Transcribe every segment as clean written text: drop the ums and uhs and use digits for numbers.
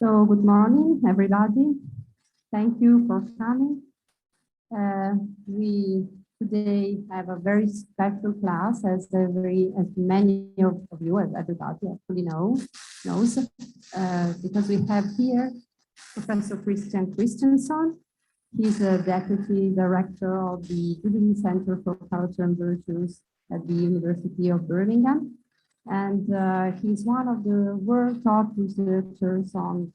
So good morning, everybody. Thank you for coming. We today have a very special class, as many of you, as everybody actually knows, because we have here Professor Kristján Kristjánsson. He's a deputy director of the Jubilee Centre for Culture and Virtues at the University of Birmingham. And he's one of the world top researchers on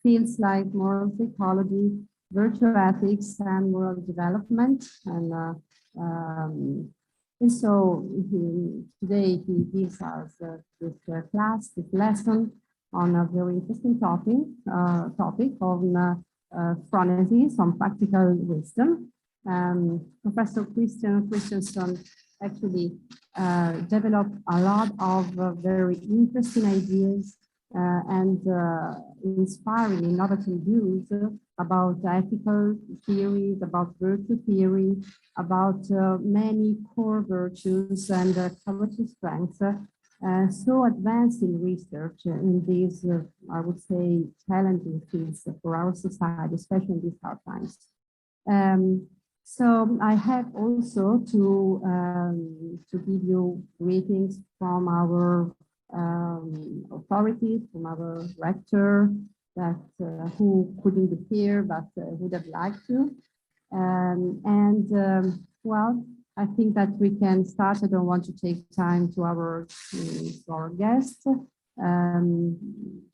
fields like moral psychology, virtue ethics, and moral development. And so today he gives us this class, this lesson on a very interesting topic on Phronesis, on practical wisdom. Professor Kristján Kristjánsson actually developed a lot of very interesting ideas and inspiring, innovative views about ethical theories, about virtue theory, about many core virtues and character strengths. So advanced in research in these, I would say, challenging fields for our society, especially in these hard times. So I have also to give you greetings from our authorities, from our rector, that who couldn't be here but would have liked to. Well, I think that we can start. I don't want to take time to our guests.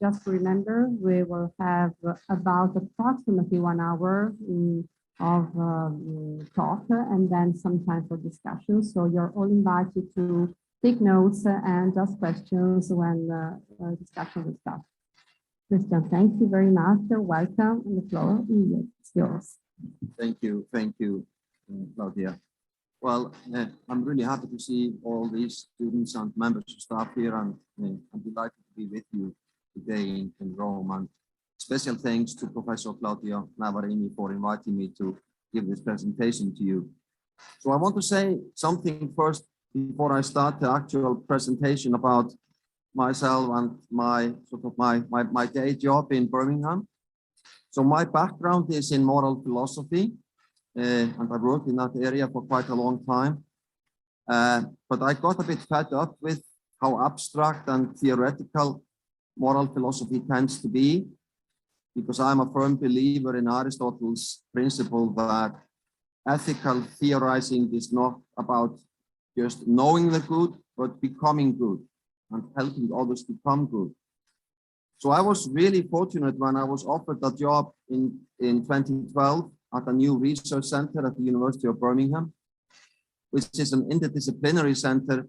Just to remember, we will have about approximately 1 hour of talk and then some time for discussion. So you're all invited to take notes and ask questions when discussion will start. Kristján, thank you very much. You're welcome, and the floor is yours. Thank you, Claudia. Well, I'm really happy to see all these students and members of staff here, and I'm delighted to be with you today in Rome. And special thanks to Professor Claudia Navarini for inviting me to give this presentation to you. So I want to say something first before I start the actual presentation about myself and my day job in Birmingham. So my background is in moral philosophy, and I worked in that area for quite a long time. But I got a bit fed up with how abstract and theoretical moral philosophy tends to be, because I'm a firm believer in Aristotle's principle that ethical theorizing is not about just knowing the good, but becoming good and helping others become good. So I was really fortunate when I was offered a job in 2012 at a new research center at the University of Birmingham, which is an interdisciplinary center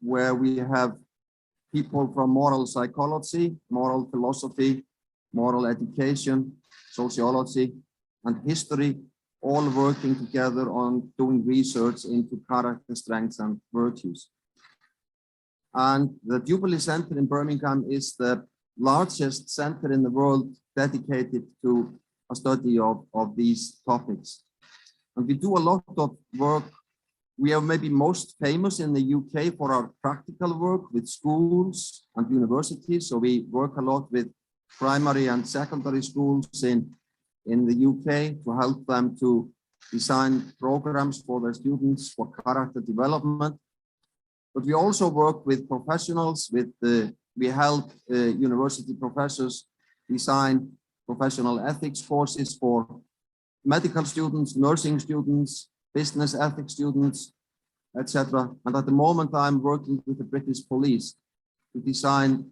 where we have people from moral psychology, moral philosophy, moral education, sociology, and history, all working together on doing research into character strengths and virtues. And the Jubilee Centre in Birmingham is the largest center in the world dedicated to a study of these topics. And we do a lot of work. We are maybe most famous in the UK for our practical work with schools and universities. So we work a lot with primary and secondary schools in the UK to help them to design programs for their students for character development. But we also work with professionals. We help university professors design professional ethics courses for medical students, nursing students, business ethics students, etc. And at the moment, I'm working with the British police to design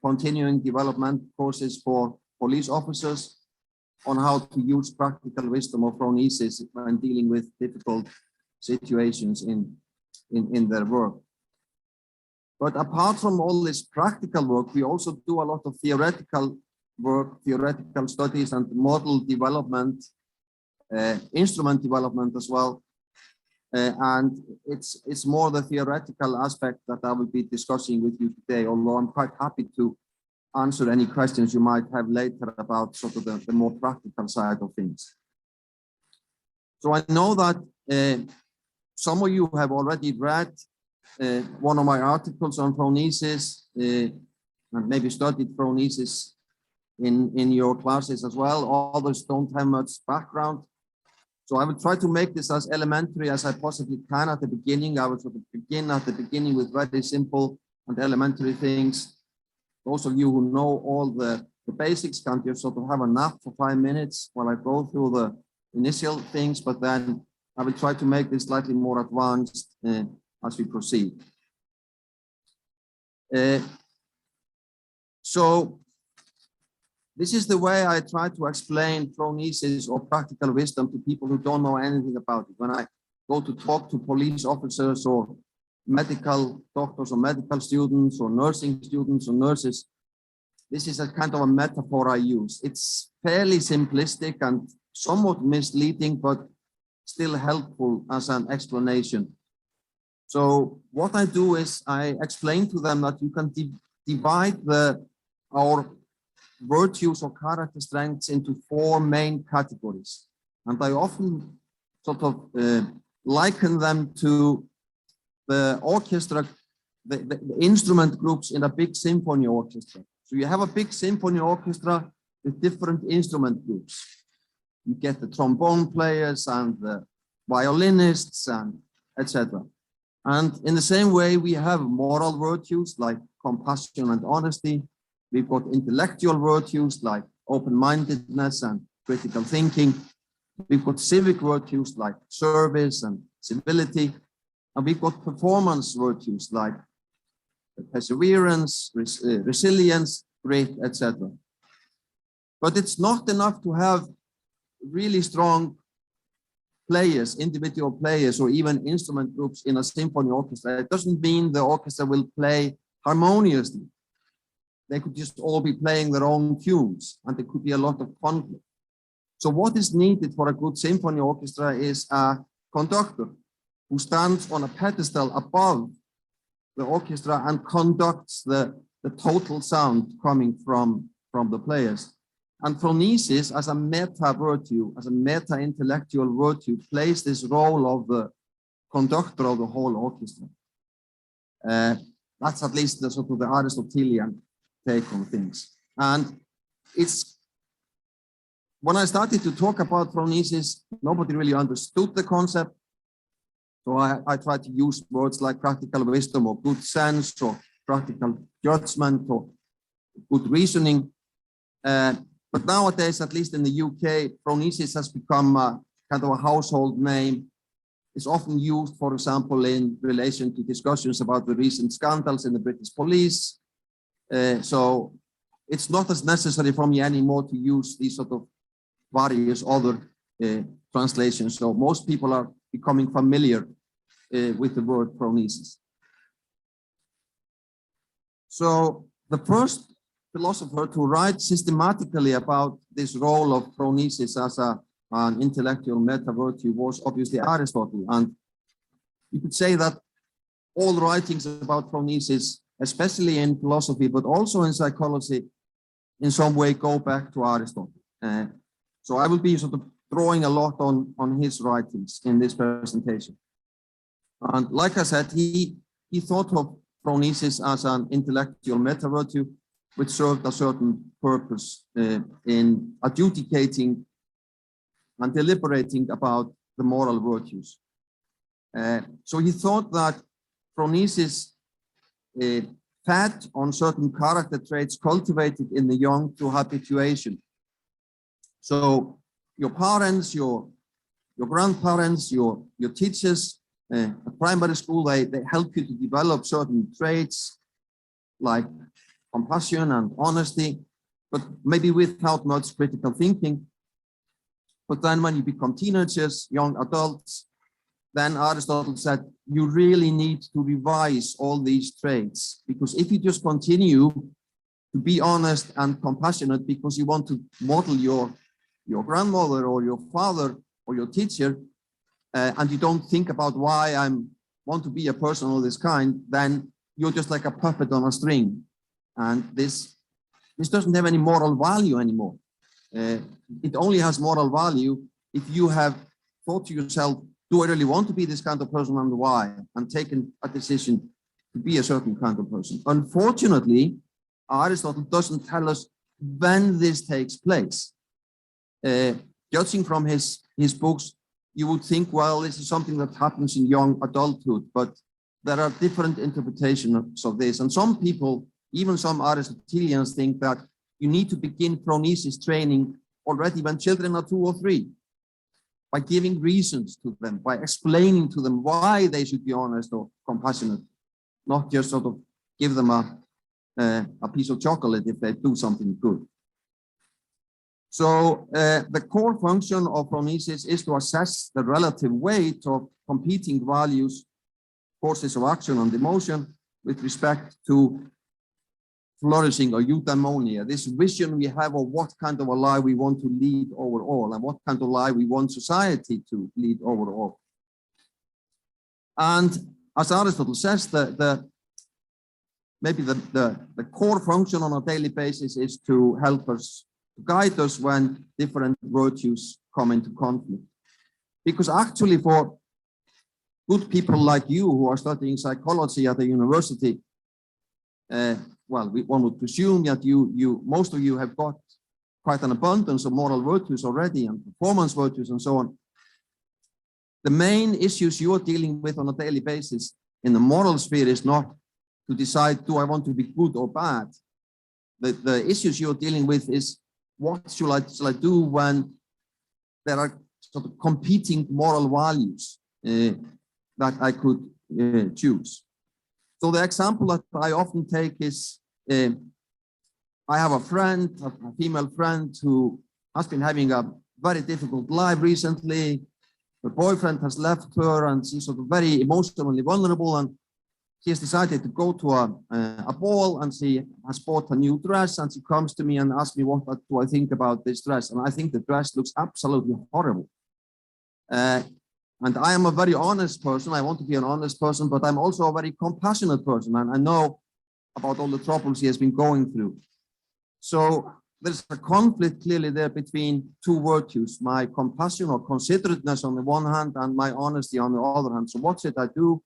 continuing development courses for police officers on how to use practical wisdom of Phronesis when dealing with difficult situations in their work. But apart from all this practical work, we also do a lot of theoretical work, theoretical studies and model development, instrument development as well. And it's more the theoretical aspect that I will be discussing with you today, although I'm quite happy to answer any questions you might have later about sort of the more practical side of things. So I know that some of you have already read one of my articles on Phronesis and maybe studied Phronesis in your classes as well. Others don't have much background. So I will try to make this as elementary as I possibly can at the beginning. I will sort of begin at the beginning with very simple and elementary things. Those of you who know all the basics can just sort of have a nap for 5 minutes while I go through the initial things, but then I will try to make this slightly more advanced as we proceed. So this is the way I try to explain Phronesis or practical wisdom to people who don't know anything about it. When I go to talk to police officers or medical doctors or medical students or nursing students or nurses, this is a kind of a metaphor I use. It's fairly simplistic and somewhat misleading, but still helpful as an explanation. So what I do is I explain to them that you can divide our virtues or character strengths into 4 main categories. And I often sort of liken them to the orchestra, the instrument groups in a big symphony orchestra. So you have a big symphony orchestra with different instrument groups. You get the trombone players and the violinists and etc. And in the same way, we have moral virtues like compassion and honesty. We've got intellectual virtues like open-mindedness and critical thinking. We've got civic virtues like service and civility. And we've got performance virtues like perseverance, resilience, grit, etc. But it's not enough to have really strong players, individual players, or even instrument groups in a symphony orchestra. It doesn't mean the orchestra will play harmoniously. They could just all be playing their own tunes, and there could be a lot of conflict. So what is needed for a good symphony orchestra is a conductor who stands on a pedestal above the orchestra and conducts the total sound coming from the players. And Phronesis, as a meta virtue, as a meta intellectual virtue, plays this role of the conductor of the whole orchestra. That's at least the sort of the Aristotelian take on things. And it's when I started to talk about Phronesis, nobody really understood the concept. So I tried to use words like practical wisdom or good sense or practical judgment or good reasoning. But nowadays, at least in the UK, Phronesis has become kind of a household name. It's often used, for example, in relation to discussions about the recent scandals in the British police. So it's not as necessary for me anymore to use these sort of various other translations. So most people are becoming familiar with the word Phronesis. So the first philosopher to write systematically about this role of Phronesis as an intellectual meta virtue was obviously Aristotle. And you could say that all writings about Phronesis, especially in philosophy, but also in psychology, in some way go back to Aristotle. So I will be sort of drawing a lot on his writings in this presentation. And like I said, he thought of Phronesis as an intellectual meta virtue, which served a certain purpose in adjudicating and deliberating about the moral virtues. So he thought that Phronesis fed on certain character traits cultivated in the young through habituation. So your parents, your grandparents, your teachers at primary school, they help you to develop certain traits like compassion and honesty, but maybe without much critical thinking. But then when you become teenagers, young adults, then Aristotle said, you really need to revise all these traits, because if you just continue to be honest and compassionate because you want to model your grandmother or your father or your teacher, and you don't think about why I want to be a person of this kind, then you're just like a puppet on a string. And this doesn't have any moral value anymore. It only has moral value if you have thought to yourself, do I really want to be this kind of person and why? And taken a decision to be a certain kind of person. Unfortunately, Aristotle doesn't tell us when this takes place. Judging from his books, you would think, well, this is something that happens in young adulthood, but there are different interpretations of this. And some people, even some Aristotelians, think that you need to begin phronesis training already when children are 2 or 3, by giving reasons to them, by explaining to them why they should be honest or compassionate, not just sort of give them a piece of chocolate if they do something good. So the core function of phronesis is to assess the relative weight of competing values, courses of action and emotion with respect to flourishing or eudaimonia, this vision we have of what kind of a life we want to lead overall and what kind of life we want society to lead overall. And as Aristotle says, maybe the core function on a daily basis is to help us, to guide us when different virtues come into conflict. Because actually for good people like you who are studying psychology at the university, well, one would presume that most of you have got quite an abundance of moral virtues already and performance virtues and so on. The main issues you are dealing with on a daily basis in the moral sphere is not to decide, do I want to be good or bad? The issues you're dealing with is, what shall I do when there are sort of competing moral values that I could choose? So the example that I often take is, I have a friend, a female friend, who has been having a very difficult life recently. Her boyfriend has left her and she's sort of very emotionally vulnerable, and she has decided to go to a ball, and she has bought a new dress, and she comes to me and asks me, what do I think about this dress? And I think the dress looks absolutely horrible. And I am a very honest person. I want to be an honest person, but I'm also a very compassionate person. And I know about all the troubles he has been going through. So there's a conflict clearly there between two virtues, my compassion or considerateness on the one hand and my honesty on the other hand. So what should I do?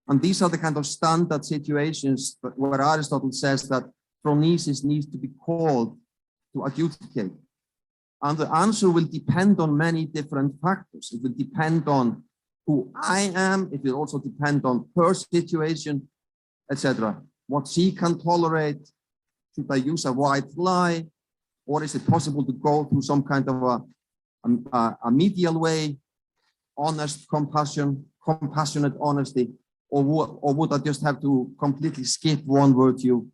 And these are the kind of standard situations where Aristotle says that phronesis needs to be called to adjudicate. And the answer will depend on many different factors. It will depend on who I am. It will also depend on her situation, etc. What she can tolerate. Should I use a white lie? Or is it possible to go through some kind of a medial way, honest compassion, compassionate honesty? Or would I just have to completely skip one virtue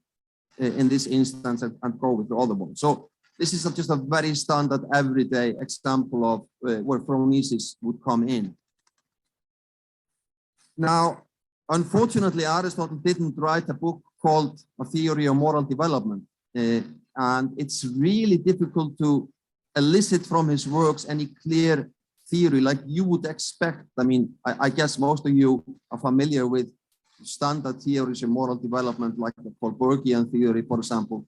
in this instance and go with the other one? So this is just a very standard everyday example of where phronesis would come in. Now, unfortunately, Aristotle didn't write a book called A Theory of Moral Development. And it's really difficult to elicit from his works any clear theory like you would expect. I mean, I guess most of you are familiar with standard theories of moral development, like the Kohlbergian theory, for example.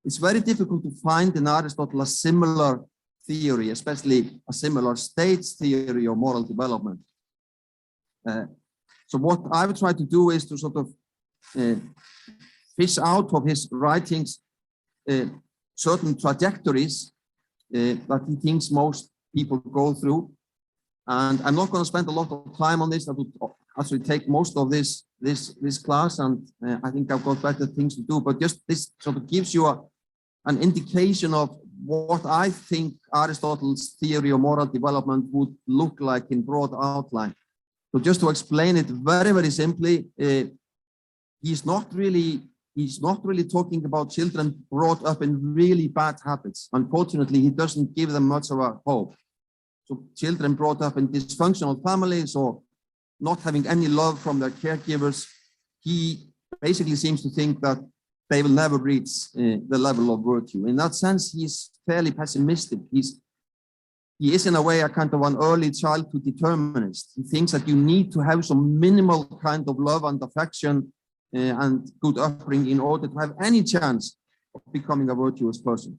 It's very difficult to find in Aristotle a similar theory, especially a similar states theory of moral development. So what I would try to do is to sort of fish out of his writings certain trajectories that he thinks most people go through. And I'm not going to spend a lot of time on this. I would actually take most of this class, and I think I've got better things to do. But just this sort of gives you an indication of what I think Aristotle's theory of moral development would look like in broad outline. So just to explain it very, very simply, he's not really talking about children brought up in really bad habits. Unfortunately, he doesn't give them much of a hope. So children brought up in dysfunctional families or not having any love from their caregivers, he basically seems to think that they will never reach the level of virtue. In that sense, he's fairly pessimistic. He is in a way a kind of an early childhood determinist. He thinks that you need to have some minimal kind of love and affection and good upbringing in order to have any chance of becoming a virtuous person.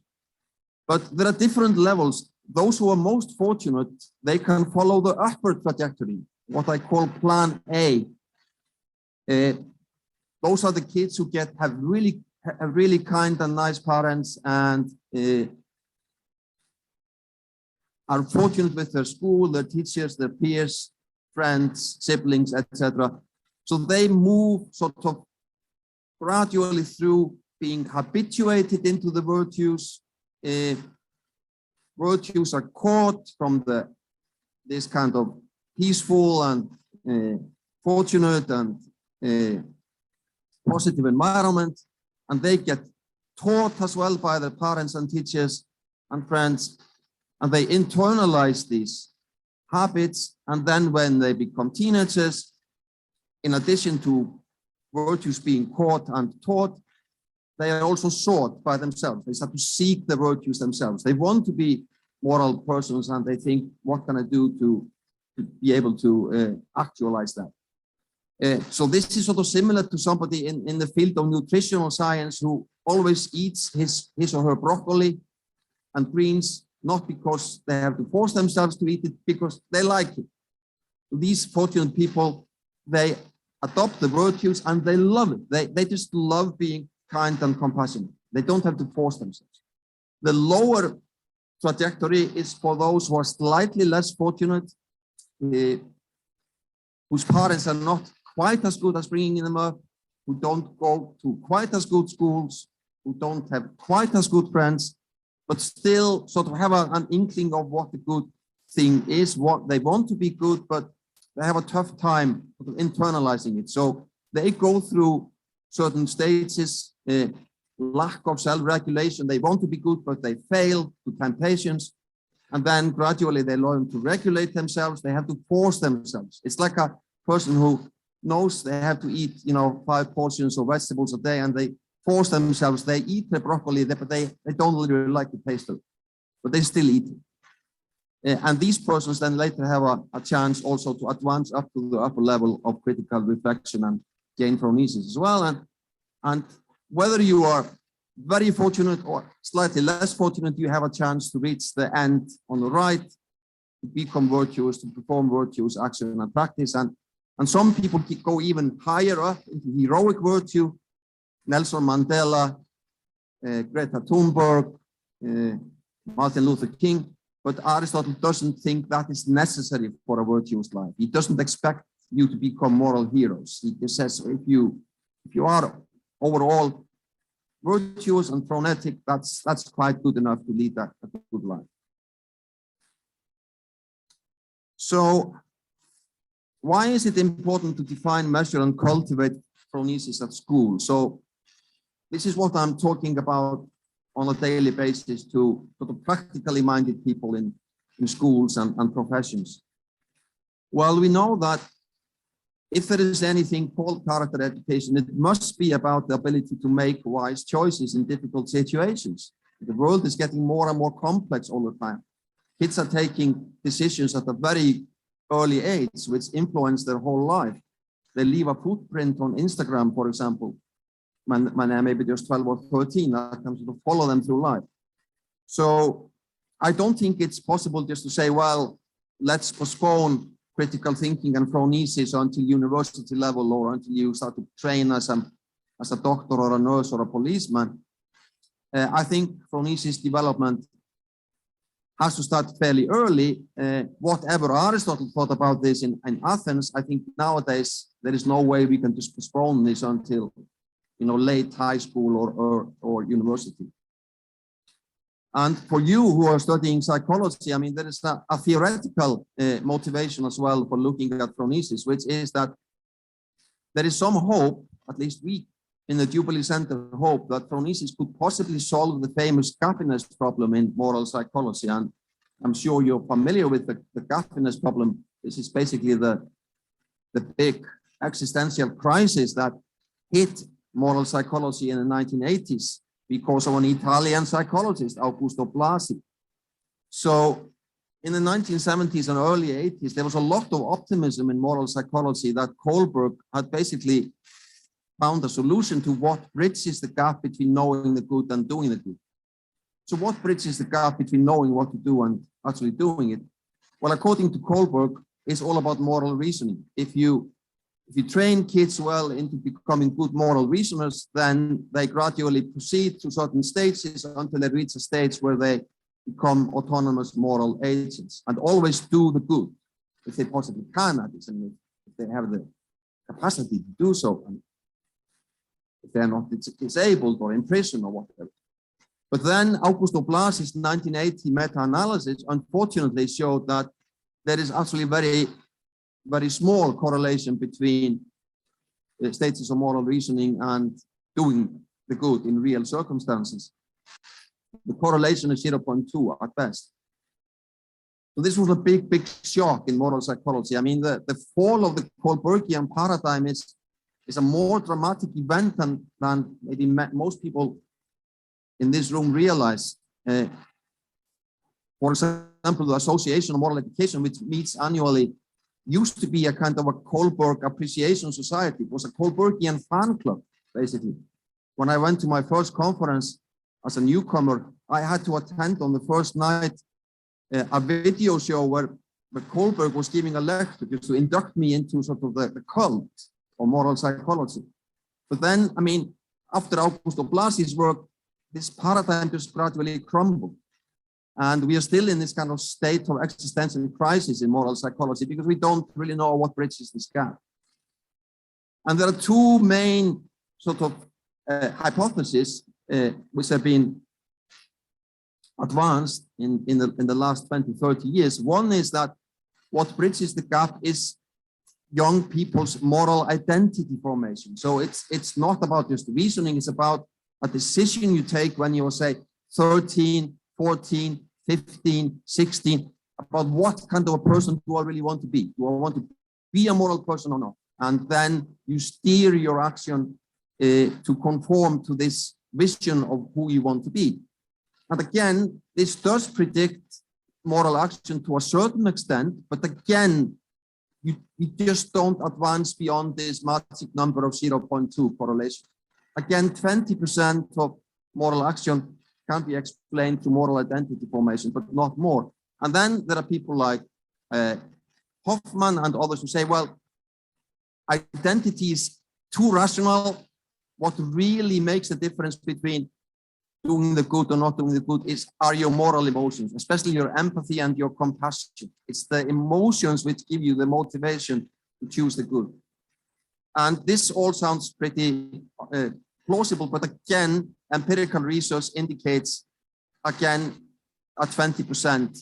But there are different levels. Those who are most fortunate, they can follow the upward trajectory, what I call plan A. Those are the kids who have really have really kind and nice parents and are fortunate with their school, their teachers, their peers, friends, siblings, etc. So they move sort of gradually through being habituated into the virtues. Virtues are caught from this kind of peaceful and fortunate and positive environment, and they get taught as well by their parents and teachers and friends, and they internalize these habits. And then when they become teenagers, in addition to virtues being caught and taught, they are also sought by themselves. They start to seek the virtues themselves. They want to be moral persons, and they think, what can I do to be able to actualize that? So this is sort of similar to somebody in the field of nutritional science who always eats his or her broccoli and greens, not because they have to force themselves to eat it, because they like it. These fortunate people, they adopt the virtues and they love it. They just love being kind and compassionate. They don't have to force themselves. The lower trajectory is for those who are slightly less fortunate, whose parents are not quite as good as bringing them up, who don't go to quite as good schools, who don't have quite as good friends, but still sort of have an inkling of what the good thing is, what they want to be good, but they have a tough time sort of internalizing it. So they go through certain stages, lack of self-regulation. They want to be good, but they fail to temptations. And then gradually they learn to regulate themselves. They have to force themselves. It's like a person who knows they have to eat, 5 portions of vegetables a day, and they force themselves. They eat the broccoli, but they don't really like the taste of it, but they still eat it. And these persons then later have a chance also to advance up to the upper level of critical reflection and gain phronesis as well. And whether you are very fortunate or slightly less fortunate, you have a chance to reach the end on the right, to become virtuous, to perform virtuous action and practice. And some people go even higher up into heroic virtue. Nelson Mandela, Greta Thunberg, Martin Luther King. But Aristotle doesn't think that is necessary for a virtuous life. He doesn't expect you to become moral heroes. He just says, if you are overall virtuous and phronetic, that's quite good enough to lead a good life. So why is it important to define, measure, and cultivate phronesis at school? So this is what I'm talking about on a daily basis to sort of practically minded people in schools and professions. Well, we know that if there is anything called character education, it must be about the ability to make wise choices in difficult situations. The world is getting more and more complex all the time. Kids are taking decisions at a very early age, which influence their whole life. They leave a footprint on Instagram, for example, when they're maybe just 12 or 13, that can sort of follow them through life. So I don't think it's possible just to say, well, let's postpone critical thinking and phronesis until university level or until you start to train as a doctor or a nurse or a policeman. I think phronesis development has to start fairly early. Whatever Aristotle thought about this in Athens, I think nowadays there is no way we can just postpone this until late high school or university. And for you who are studying psychology, I mean, there is a theoretical motivation as well for looking at phronesis, which is that there is some hope, at least we in the Jubilee Centre hope, that phronesis could possibly solve the famous gaffiness problem in moral psychology. And I'm sure you're familiar with the gaffiness problem. This is basically the big existential crisis that hit moral psychology in the 1980s because of an Italian psychologist, Augusto Blasi. So in the 1970s and early 80s, there was a lot of optimism in moral psychology that Kohlberg had basically found a solution to what bridges the gap between knowing the good and doing the good. So what bridges the gap between knowing what to do and actually doing it? Well, according to Kohlberg, it's all about moral reasoning. If you if you train kids well into becoming good moral reasoners, then they gradually proceed to certain stages until they reach a stage where they become autonomous moral agents and always do the good, if they possibly can, that is, and if they have the capacity to do so, and if they're not disabled or in prison or whatever. But then Augusto Blasi's 1980 meta-analysis unfortunately showed that there is actually very small correlation between stages of moral reasoning and doing the good in real circumstances. The correlation is 0.2 at best. So this was a big shock in moral psychology. I mean, the fall of the Kohlbergian paradigm is a more dramatic event than maybe most people in this room realize. For example, the Association of Moral Education, which meets annually, used to be a kind of a Kohlberg appreciation society. It was a Kohlbergian fan club, basically. When I went to my first conference as a newcomer, I had to attend on the first night a video show where Kohlberg was giving a lecture just to induct me into sort of the cult of moral psychology. But then, I mean, after Augusto Blasi's work, this paradigm just gradually crumbled. And we are still in this kind of state of existential crisis in moral psychology because we don't really know what bridges this gap. And there are two main sort of hypotheses which have been advanced in the last 20, 30 years. One is that what bridges the gap is young people's moral identity formation. So it's not about just reasoning, it's about a decision you take when you're, say, 13, 14, 15, 16, about what kind of a person do I really want to be? Do I want to be a moral person or not? And then you steer your action to conform to this vision of who you want to be. And again, this does predict moral action to a certain extent, but again, you just don't advance beyond this magic number of 0.2 correlation. Again, 20% of moral action can be explained through moral identity formation, but not more. And then there are people like Hoffman and others who say, well, identity is too rational. What really makes the difference between doing the good or not doing the good are your moral emotions, especially your empathy and your compassion. It's the emotions which give you the motivation to choose the good. And this all sounds pretty plausible, but again, empirical research indicates, again, a 20%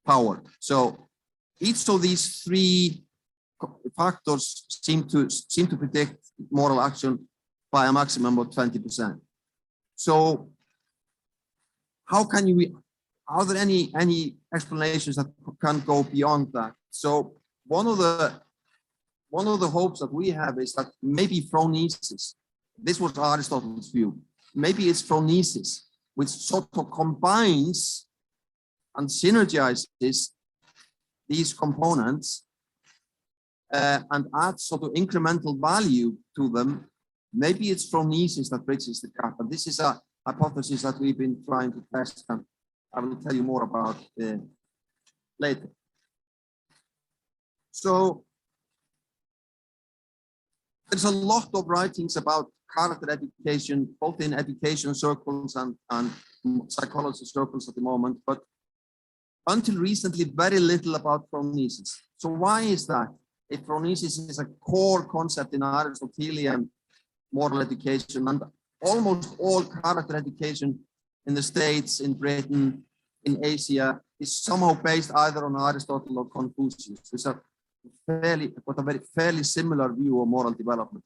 power. So each of these three factors seem to predict moral action by a maximum of 20%. So how can are there any explanations that can go beyond that? So one of the hopes that we have is that maybe phronesis, this was Aristotle's view, maybe it's phronesis, which sort of combines and synergizes these components and adds sort of incremental value to them. Maybe it's phronesis that bridges the gap. And this is a hypothesis that we've been trying to test, and I will tell you more about later. So there's a lot of writings about character education, both in education circles and psychology circles at the moment, but until recently, very little about phronesis. So why is that? If phronesis is a core concept in Aristotelian moral education, and almost all character education in the States, in Britain, in Asia, is somehow based either on Aristotle or Confucius. It's a fairly similar view of moral development.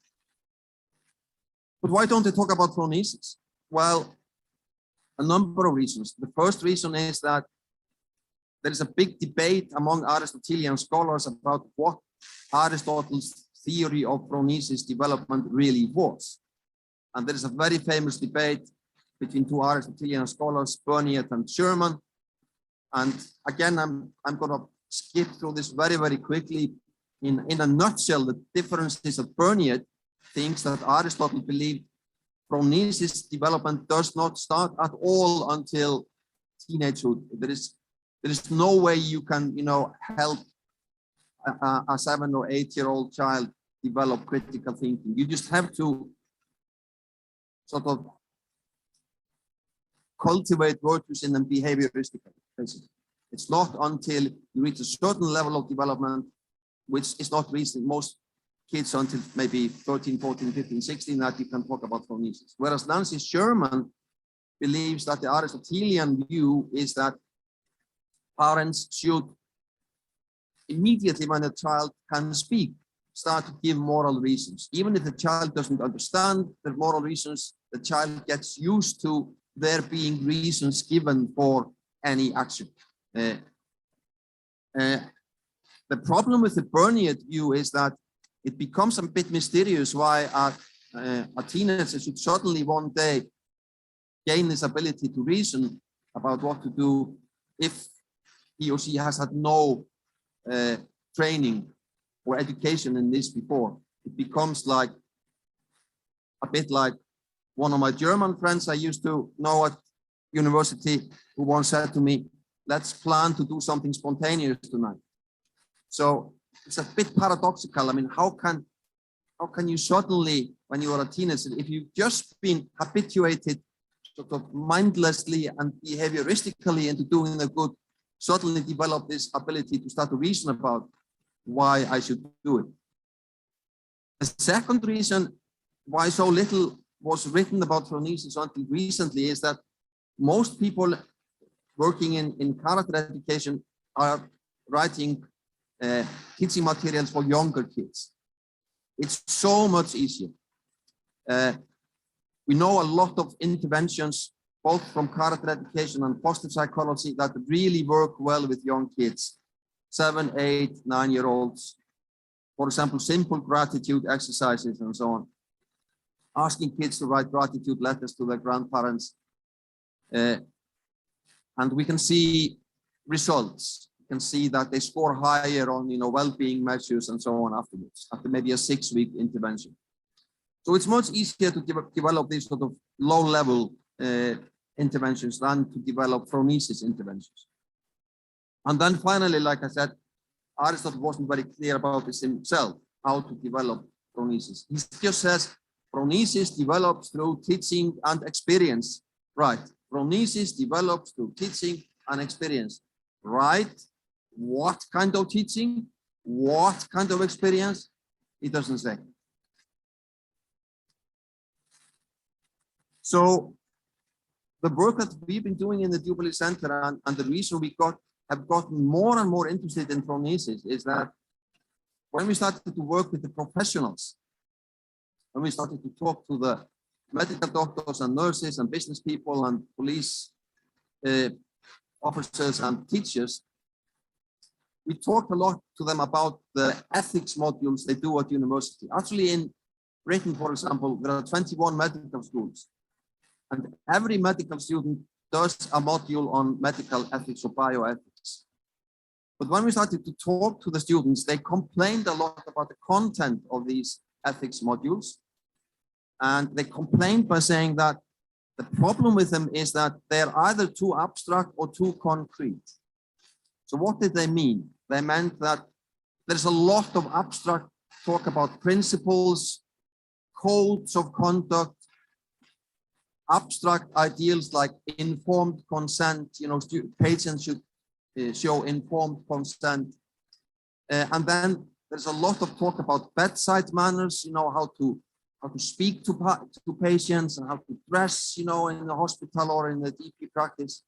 But why don't they talk about phronesis? Well, a number of reasons. The first reason is that there is a big debate among Aristotelian scholars about what Aristotle's theory of phronesis development really was. And there is a very famous debate between two Aristotelian scholars, Berniet and Sherman. And again, I'm going to skip through this very quickly. In a nutshell, the difference is that Berniet thinks that Aristotle believed phronesis development does not start at all until teenagehood. There is no way you can, help a 7 or 8-year-old child develop critical thinking. You just have to sort of cultivate virtues in them behavioristically, basically. It's not until you reach a certain level of development, which is not reached in most kids until maybe 13, 14, 15, 16, that you can talk about phronesis. Whereas Nancy Sherman believes that the Aristotelian view is that parents should immediately, when a child can speak, start to give moral reasons. Even if the child doesn't understand the moral reasons, the child gets used to there being reasons given for any action. The problem with the Bernier view is that it becomes a bit mysterious why a teenager should suddenly one day gain this ability to reason about what to do if he or she has had no training or education in this before. It becomes like a bit like one of my German friends I used to know at university who once said to me, let's plan to do something spontaneous tonight. So it's a bit paradoxical. I mean, how can you suddenly, when you are a teenager, if you've just been habituated sort of mindlessly and behavioristically into doing the good, suddenly develop this ability to start to reason about why I should do it. The second reason why so little was written about phronesis until recently is that most people working in character education are writing teaching materials for younger kids. It's so much easier. We know a lot of interventions, both from character education and positive psychology, that really work well with young kids, 7, 8, 9-year-olds. For example, simple gratitude exercises and so on. Asking kids to write gratitude letters to their grandparents. And we can see results. We can see that they score higher on, well-being measures and so on afterwards, after maybe a 6-week intervention. So it's much easier to develop these sort of low-level interventions than to develop phronesis interventions. And then finally, like I said, Aristotle wasn't very clear about this himself, how to develop phronesis. He just says phronesis develops through teaching and experience. Right. Phronesis develops through teaching and experience. Right. What kind of teaching? What kind of experience? He doesn't say. So the work that we've been doing in the Jubilee Centre and the reason we have gotten more and more interested in phronesis is that when we started to work with the professionals, when we started to talk to the medical doctors and nurses and business people and police officers and teachers, we talked a lot to them about the ethics modules they do at university. Actually, in Britain, for example, there are 21 medical schools, and every medical student does a module on medical ethics or bioethics. But when we started to talk to the students, they complained a lot about the content of these ethics modules. And they complained by saying that the problem with them is that they're either too abstract or too concrete. So what did they mean? They meant that there's a lot of abstract talk about principles, codes of conduct, abstract ideals like informed consent, patients should show informed consent. And then there's a lot of talk about bedside manners, how to speak to patients and how to dress, in the hospital or in the GP practice.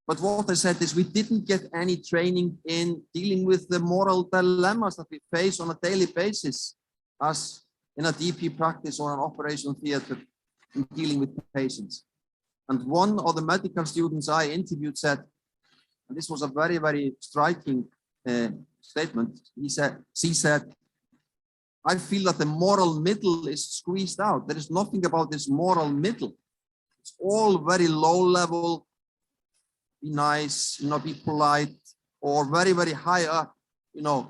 But what I said is we didn't get any training in dealing with the moral dilemmas that we face on a daily basis as in a DP practice or an operation theater in dealing with patients. And one of the medical students I interviewed said, and this was a very, very striking statement, she said, I feel that the moral middle is squeezed out. There is nothing about this moral middle. It's all very low level, be nice, be polite, or very, very high up,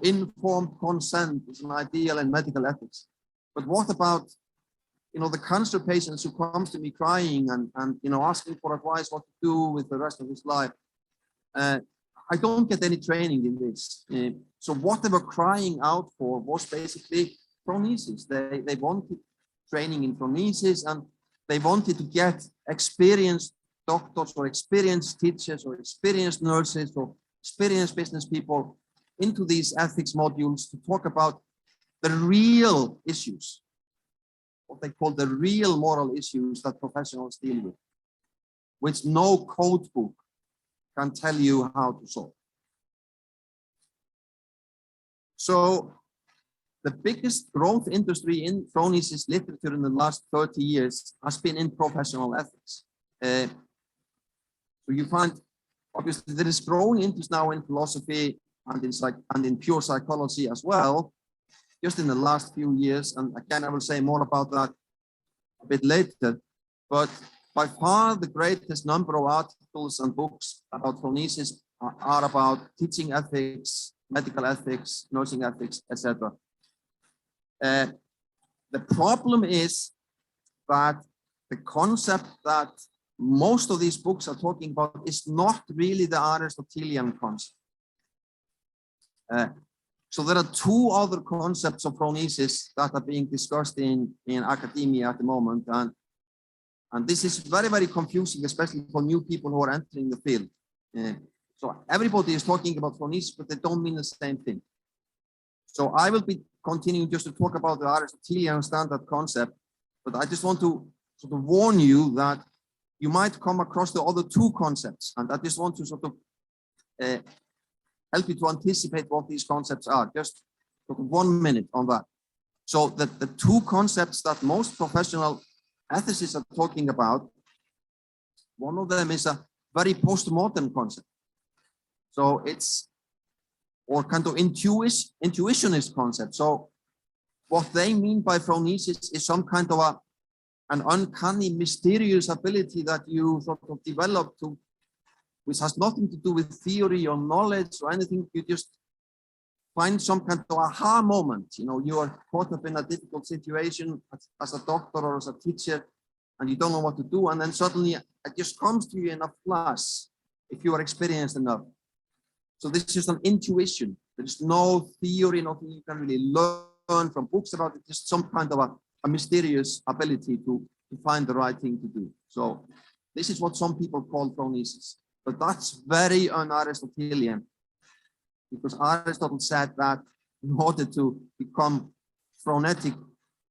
informed consent is an ideal in medical ethics. But what about, the cancer patients who comes to me crying and asking for advice what to do with the rest of his life? I don't get any training in this. So what they were crying out for was basically phronesis. They wanted training in phronesis, and they wanted to get experienced doctors or experienced teachers or experienced nurses or experienced business people into these ethics modules to talk about the real issues, what they call the real moral issues that professionals deal with, which no code book can tell you how to solve. So the biggest growth industry in phronesis literature in the last 30 years has been in professional ethics. So you find, obviously, there is growing interest now in philosophy and in pure psychology as well, just in the last few years. And again, I will say more about that a bit later. But by far, the greatest number of articles and books about phronesis are about teaching ethics, medical ethics, nursing ethics, etc. The problem is that the concept that most of these books are talking about is not really the Aristotelian concept. So there are two other concepts of phronesis that are being discussed in academia at the moment, and this is very, very confusing, especially for new people who are entering the field. So everybody is talking about phronesis, but they don't mean the same thing. So I will be continuing just to talk about the Aristotelian standard concept, but I just want to sort of warn you that you might come across the other two concepts, and I just want to sort of help you to anticipate what these concepts are. Just sort of 1 minute on that. So the two concepts that most professional ethicists are talking about, one of them is a very postmodern concept. So it's, or kind of intuitionist concept. So what they mean by phronesis is some kind of an uncanny, mysterious ability that you sort of develop to, which has nothing to do with theory or knowledge or anything. You just find some kind of aha moment. You know, you are caught up in a difficult situation as a doctor or as a teacher, and you don't know what to do. And then suddenly it just comes to you in a flash if you are experienced enough. So this is just an intuition. There's no theory, nothing you can really learn from books about it, just some kind of a mysterious ability to find the right thing to do. So this is what some people call phronesis. But that's very un-Aristotelian, because Aristotle said that in order to become phronetic,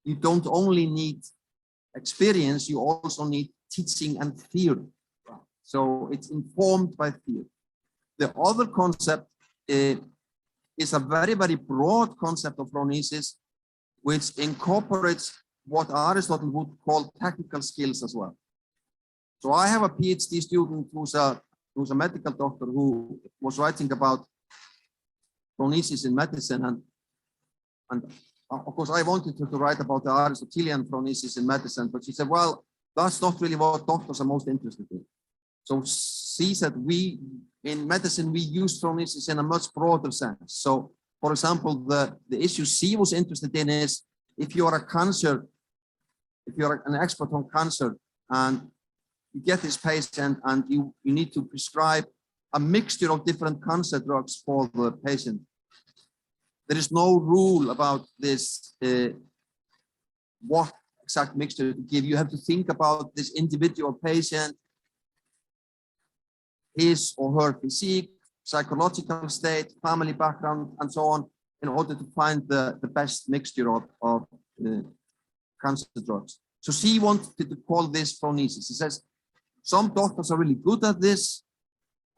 you don't only need experience, you also need teaching and theory. So it's informed by theory. The other concept is a very, very broad concept of phronesis, which incorporates what Aristotle would call technical skills as well. So I have a PhD student who's a medical doctor who was writing about phronesis in medicine, and of course I wanted her to write about the Aristotelian phronesis in medicine, but she said, well, that's not really what doctors are most interested in. So she said, we in medicine, we use phronesis in a much broader sense. So for example, the issue she was interested in is if you're if you're an expert on cancer and you get this patient and you need to prescribe a mixture of different cancer drugs for the patient. There is no rule about this, what exact mixture to give. You have to think about this individual patient, his or her physique, psychological state, family background, and so on, in order to find the best mixture of cancer drugs. So she wanted to call this phronesis. She says, some doctors are really good at this,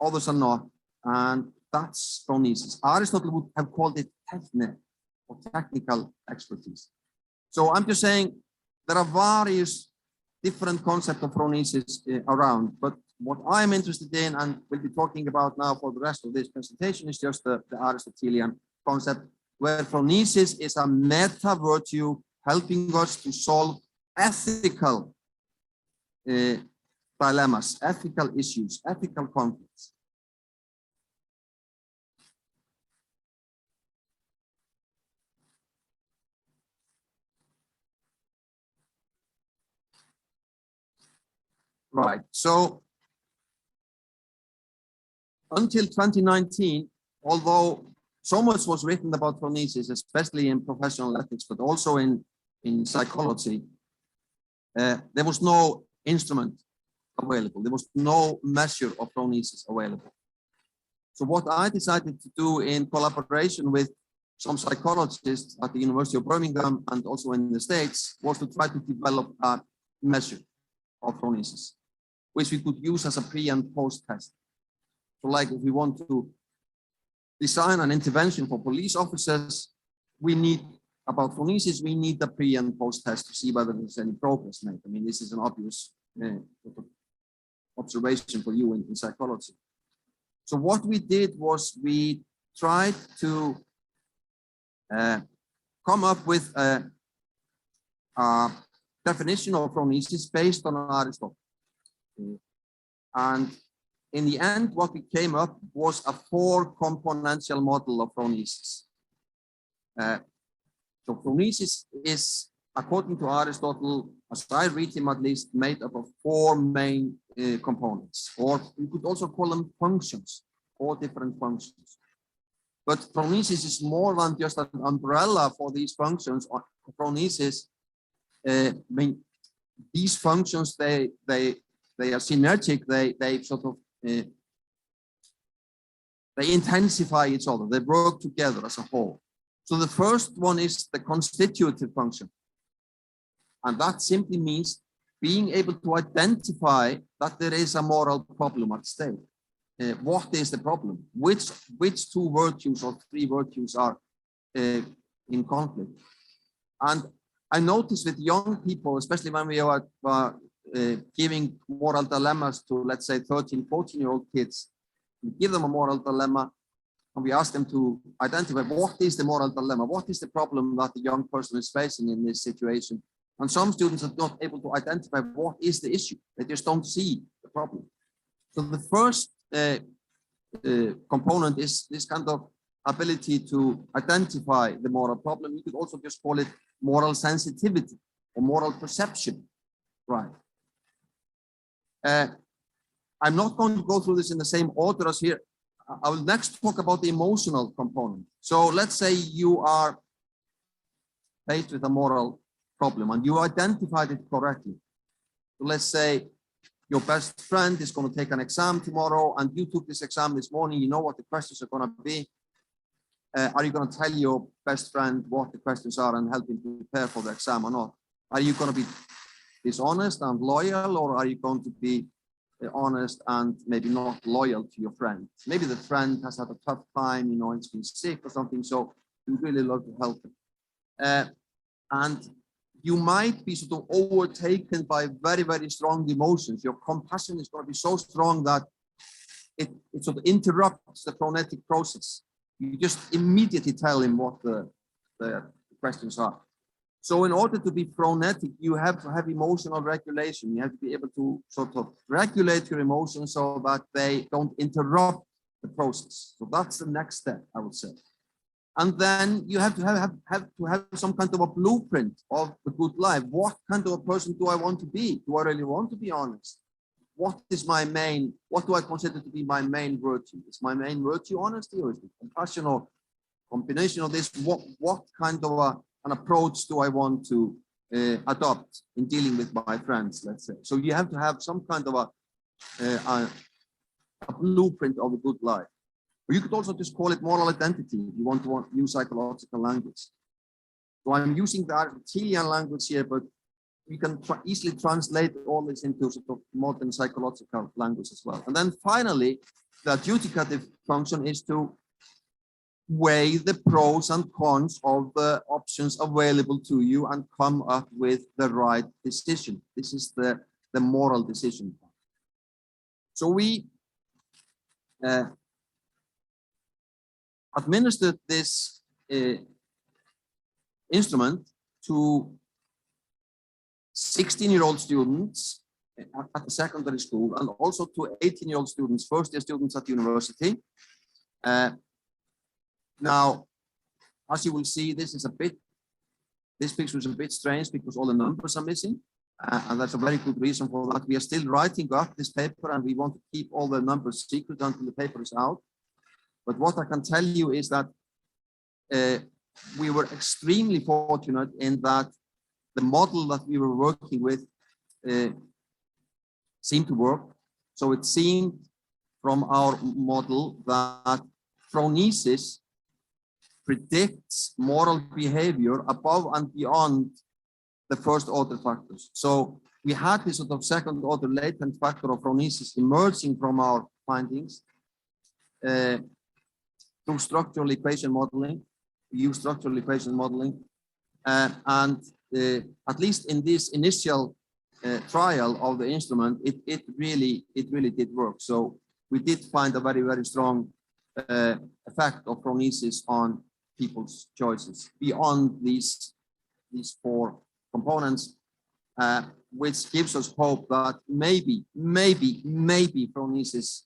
others are not, and that's phronesis. Aristotle would have called it techne, or technical expertise. So I'm just saying there are various different concepts of phronesis around, but what I'm interested in and will be talking about now for the rest of this presentation is just the Aristotelian concept, where phronesis is a meta virtue helping us to solve ethical dilemmas, ethical issues, ethical conflicts. Right, so until 2019, although so much was written about phronesis, especially in professional ethics, but also in psychology, there was no instrument available. There was no measure of phronesis available. So what I decided to do in collaboration with some psychologists at the University of Birmingham and also in the States was to try to develop a measure of phronesis, which we could use as a pre and post test. So like if we want to design an intervention for police officers, we need about phronesis, we need the pre and post test to see whether there's any progress made. I mean, this is an obvious observation for you in psychology. So what we did was we tried to come up with a definition of phronesis based on Aristotle. And in the end, what we came up was a 4-componential model of phronesis. So phronesis is, according to Aristotle, as I read him at least, made up of 4 main components, or you could also call them functions, 4 different functions. But phronesis is more than just an umbrella for these functions. Phronesis, I mean, these functions, they are synergic, they sort of, they intensify each other, they work together as a whole. So the first one is the constitutive function. And that simply means being able to identify that there is a moral problem at stake. What is the problem? Which 2 virtues or 3 virtues are in conflict? And I noticed with young people, especially when we are giving moral dilemmas to, let's say, 13, 14-year-old kids, we give them a moral dilemma and we ask them to identify what is the moral dilemma, what is the problem that the young person is facing in this situation. And some students are not able to identify what is the issue. They just don't see the problem. So the first component is this kind of ability to identify the moral problem. You could also just call it moral sensitivity or moral perception, right? I'm not going to go through this in the same order as here. I will next talk about the emotional component. So let's say you are faced with a moral problem and you identified it correctly. So let's say your best friend is going to take an exam tomorrow and you took this exam this morning, you know what the questions are going to be. Are you going to tell your best friend what the questions are and help him prepare for the exam or not? Are you going to be dishonest and loyal, or are you going to be honest and maybe not loyal to your friend? Maybe the friend has had a tough time, you know, it's been sick or something, so you really love to help him. And you might be sort of overtaken by very, very strong emotions. Your compassion is going to be so strong that it sort of interrupts the phronetic process. You just immediately tell him what the questions are. So in order to be phronetic, you have to have emotional regulation. You have to be able to sort of regulate your emotions so that they don't interrupt the process. So that's the next step, I would say. And then you have to have some kind of a blueprint of the good life. What kind of a person do I want to be? Do I really want to be honest? What do I consider to be my main virtue? Is my main virtue honesty, or is it compassion, or combination of this? What kind of an approach do I want to adopt in dealing with my friends, let's say? So you have to have some kind of a blueprint of a good life. Or you could also just call it moral identity if you want to use psychological language. So I'm using the Aristotelian language here, but we can easily translate all this into sort of modern psychological language as well. And then finally, the adjudicative function is to weigh the pros and cons of the options available to you and come up with the right decision. This is the moral decision. So we administered this instrument to 16-year-old students at the secondary school, and also to 18-year-old students, first-year students at university. Now, as you will see, this picture is a bit strange because all the numbers are missing. And that's a very good reason for that. We are still writing up this paper and we want to keep all the numbers secret until the paper is out. But what I can tell you is that we were extremely fortunate in that the model that we were working with seemed to work. So it seemed from our model that phronesis predicts moral behavior above and beyond the first order factors. So we had this sort of second order latent factor of phronesis emerging from our findings through structural equation modeling. We use structural equation modeling, and at least in this initial trial of the instrument, it really did work. So we did find a very, very strong effect of phronesis on people's choices beyond these four components, which gives us hope that maybe phronesis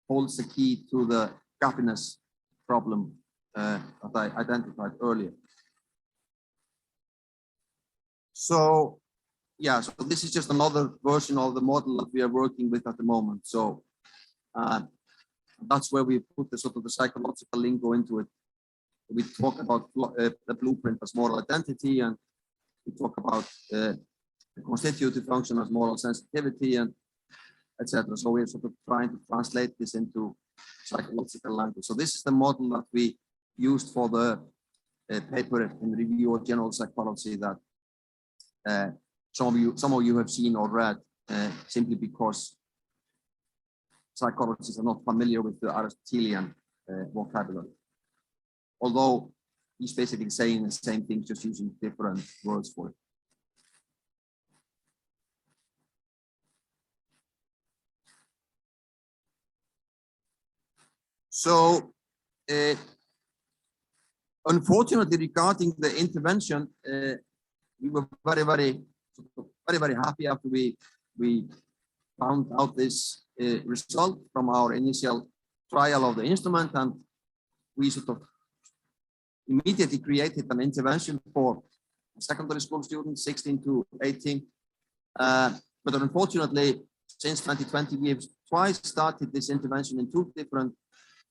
holds the key to the gappiness problem that I identified earlier. So yeah, so this is just another version of the model that we are working with at the moment. So that's where we put the sort of the psychological lingo into it. We talk about the blueprint as moral identity, and we talk about the constitutive function as moral sensitivity, and etc. So we're sort of trying to translate this into psychological language. So this is the model that we used for the paper in Review of General Psychology that some of you have seen or read, simply because psychologists are not familiar with the Aristotelian vocabulary. Although he's basically saying the same thing, just using different words for it. So, unfortunately, regarding the intervention, we were very happy after we found out this result from our initial trial of the instrument, and we sort of immediately created an intervention for secondary school students 16 to 18. But unfortunately, since 2020, we have twice started this intervention in two different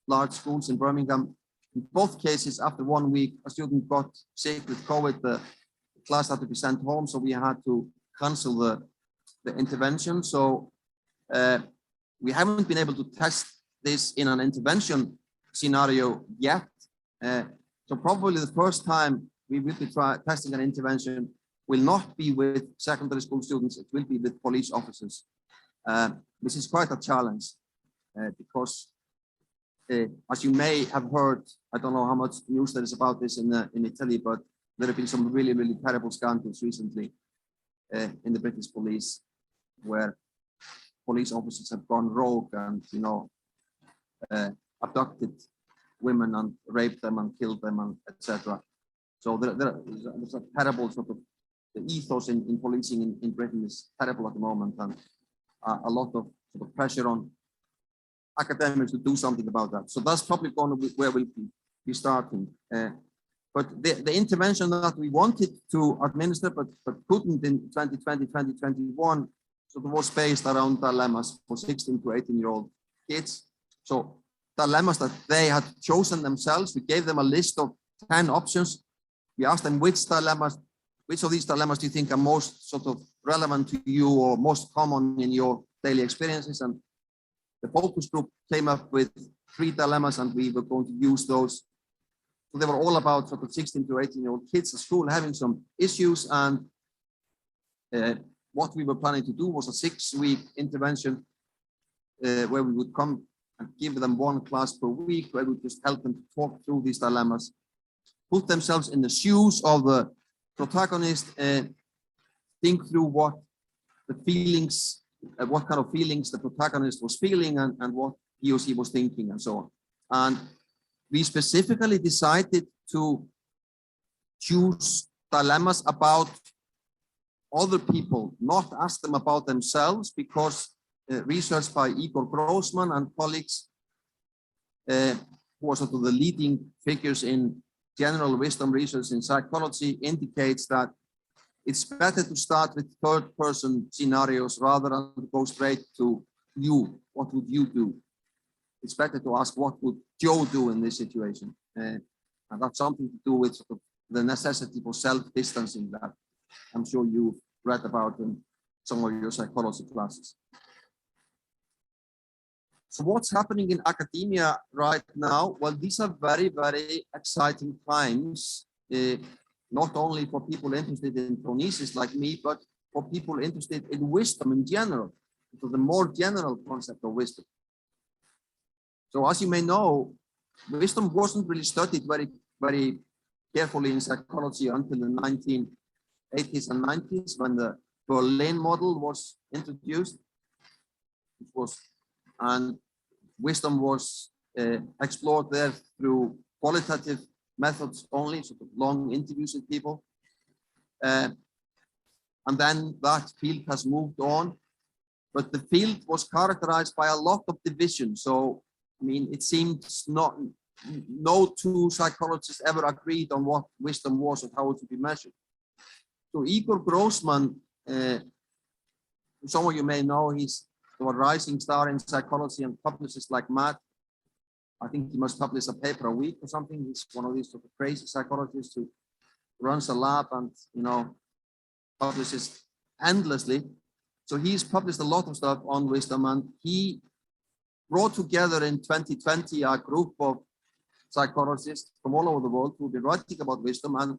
large schools in Birmingham. In both cases, after 1 week, a student got sick with COVID. The class had to be sent home, so we had to cancel the intervention. So we haven't been able to test this in an intervention scenario yet. So probably the first time we will be testing an intervention will not be with secondary school students, it will be with police officers, which is quite a challenge because as you may have heard, I don't know how much news there is about this in Italy, but there have been some really terrible scandals recently in the British police, where police officers have gone rogue and, you know, abducted women and raped them and killed them, and etc. So there's a terrible sort of, the ethos in policing in Britain is terrible at the moment, and a lot of sort of pressure on academics to do something about that. So that's probably going to be where we'll be starting. But the intervention that we wanted to administer but couldn't in 2020, 2021, sort of was based around dilemmas for 16 to 18-year-old kids. So dilemmas that they had chosen themselves. We gave them a list of 10 options. We asked them which of these dilemmas do you think are most sort of relevant to you or most common in your daily experiences? And the focus group came up with 3 dilemmas, and we were going to use those. So they were all about sort of 16 to 18-year-old kids at school having some issues, and what we were planning to do was a 6-week intervention where we would come and give them 1 class per week, where we just help them to talk through these dilemmas, put themselves in the shoes of the protagonist, and think through what the feelings, what kind of feelings the protagonist was feeling, and what he or she was thinking, and so on. And we specifically decided to choose dilemmas about other people, not ask them about themselves, because research by Igor Grossman and colleagues, who are sort of the leading figures in general wisdom research in psychology, indicates that it's better to start with third person scenarios rather than to go straight to you. What would you do? It's better to ask, what would Joe do in this situation? And that's something to do with sort of the necessity for self-distancing that I'm sure you've read about in some of your psychology classes. So what's happening in academia right now? Well, these are very, very exciting times, not only for people interested in phronesis like me, but for people interested in wisdom in general, so the more general concept of wisdom. So as you may know, wisdom wasn't really studied very, very carefully in psychology until the 1980s and 90s when the Berlin model was introduced. And wisdom was explored there through qualitative methods only, sort of long interviews with people. And then that field has moved on, but the field was characterized by a lot of division. So, I mean, it seems no two psychologists ever agreed on what wisdom was and how it should be measured. So Igor Grossman, some of you may know, he's a rising star in psychology and publishes like mad. I think he must publish a paper a week or something. He's one of these sort of crazy psychologists who runs a lab and, you know, publishes endlessly. So he's published a lot of stuff on wisdom, and he brought together in 2020 a group of psychologists from all over the world who've been writing about wisdom, and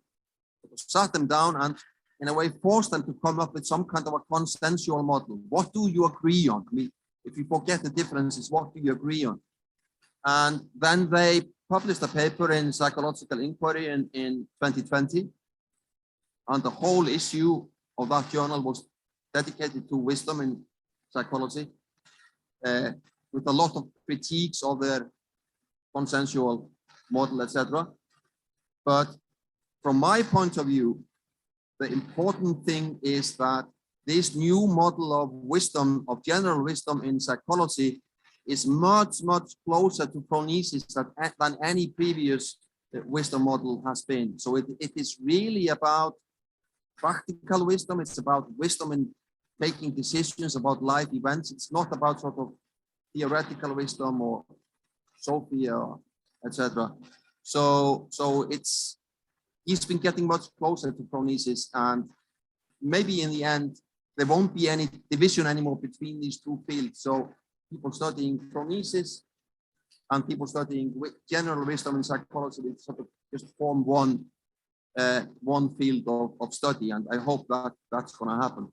sat them down and in a way forced them to come up with some kind of a consensual model. What do you agree on? I mean, if you forget the differences, what do you agree on? And then they published a paper in Psychological Inquiry in 2020. And the whole issue of that journal was dedicated to wisdom in psychology, with a lot of critiques of their consensual model, etc. But from my point of view, the important thing is that this new model of wisdom, of general wisdom in psychology, is much, much closer to phronesis than any previous wisdom model has been. So it is really about practical wisdom. It's about wisdom in making decisions about life events. It's not about sort of theoretical wisdom or Sophia, etc. So he's been getting much closer to phronesis, and maybe in the end there won't be any division anymore between these two fields. So people studying phronesis and people studying general wisdom in psychology will sort of just form one field of study, and I hope that that's going to happen.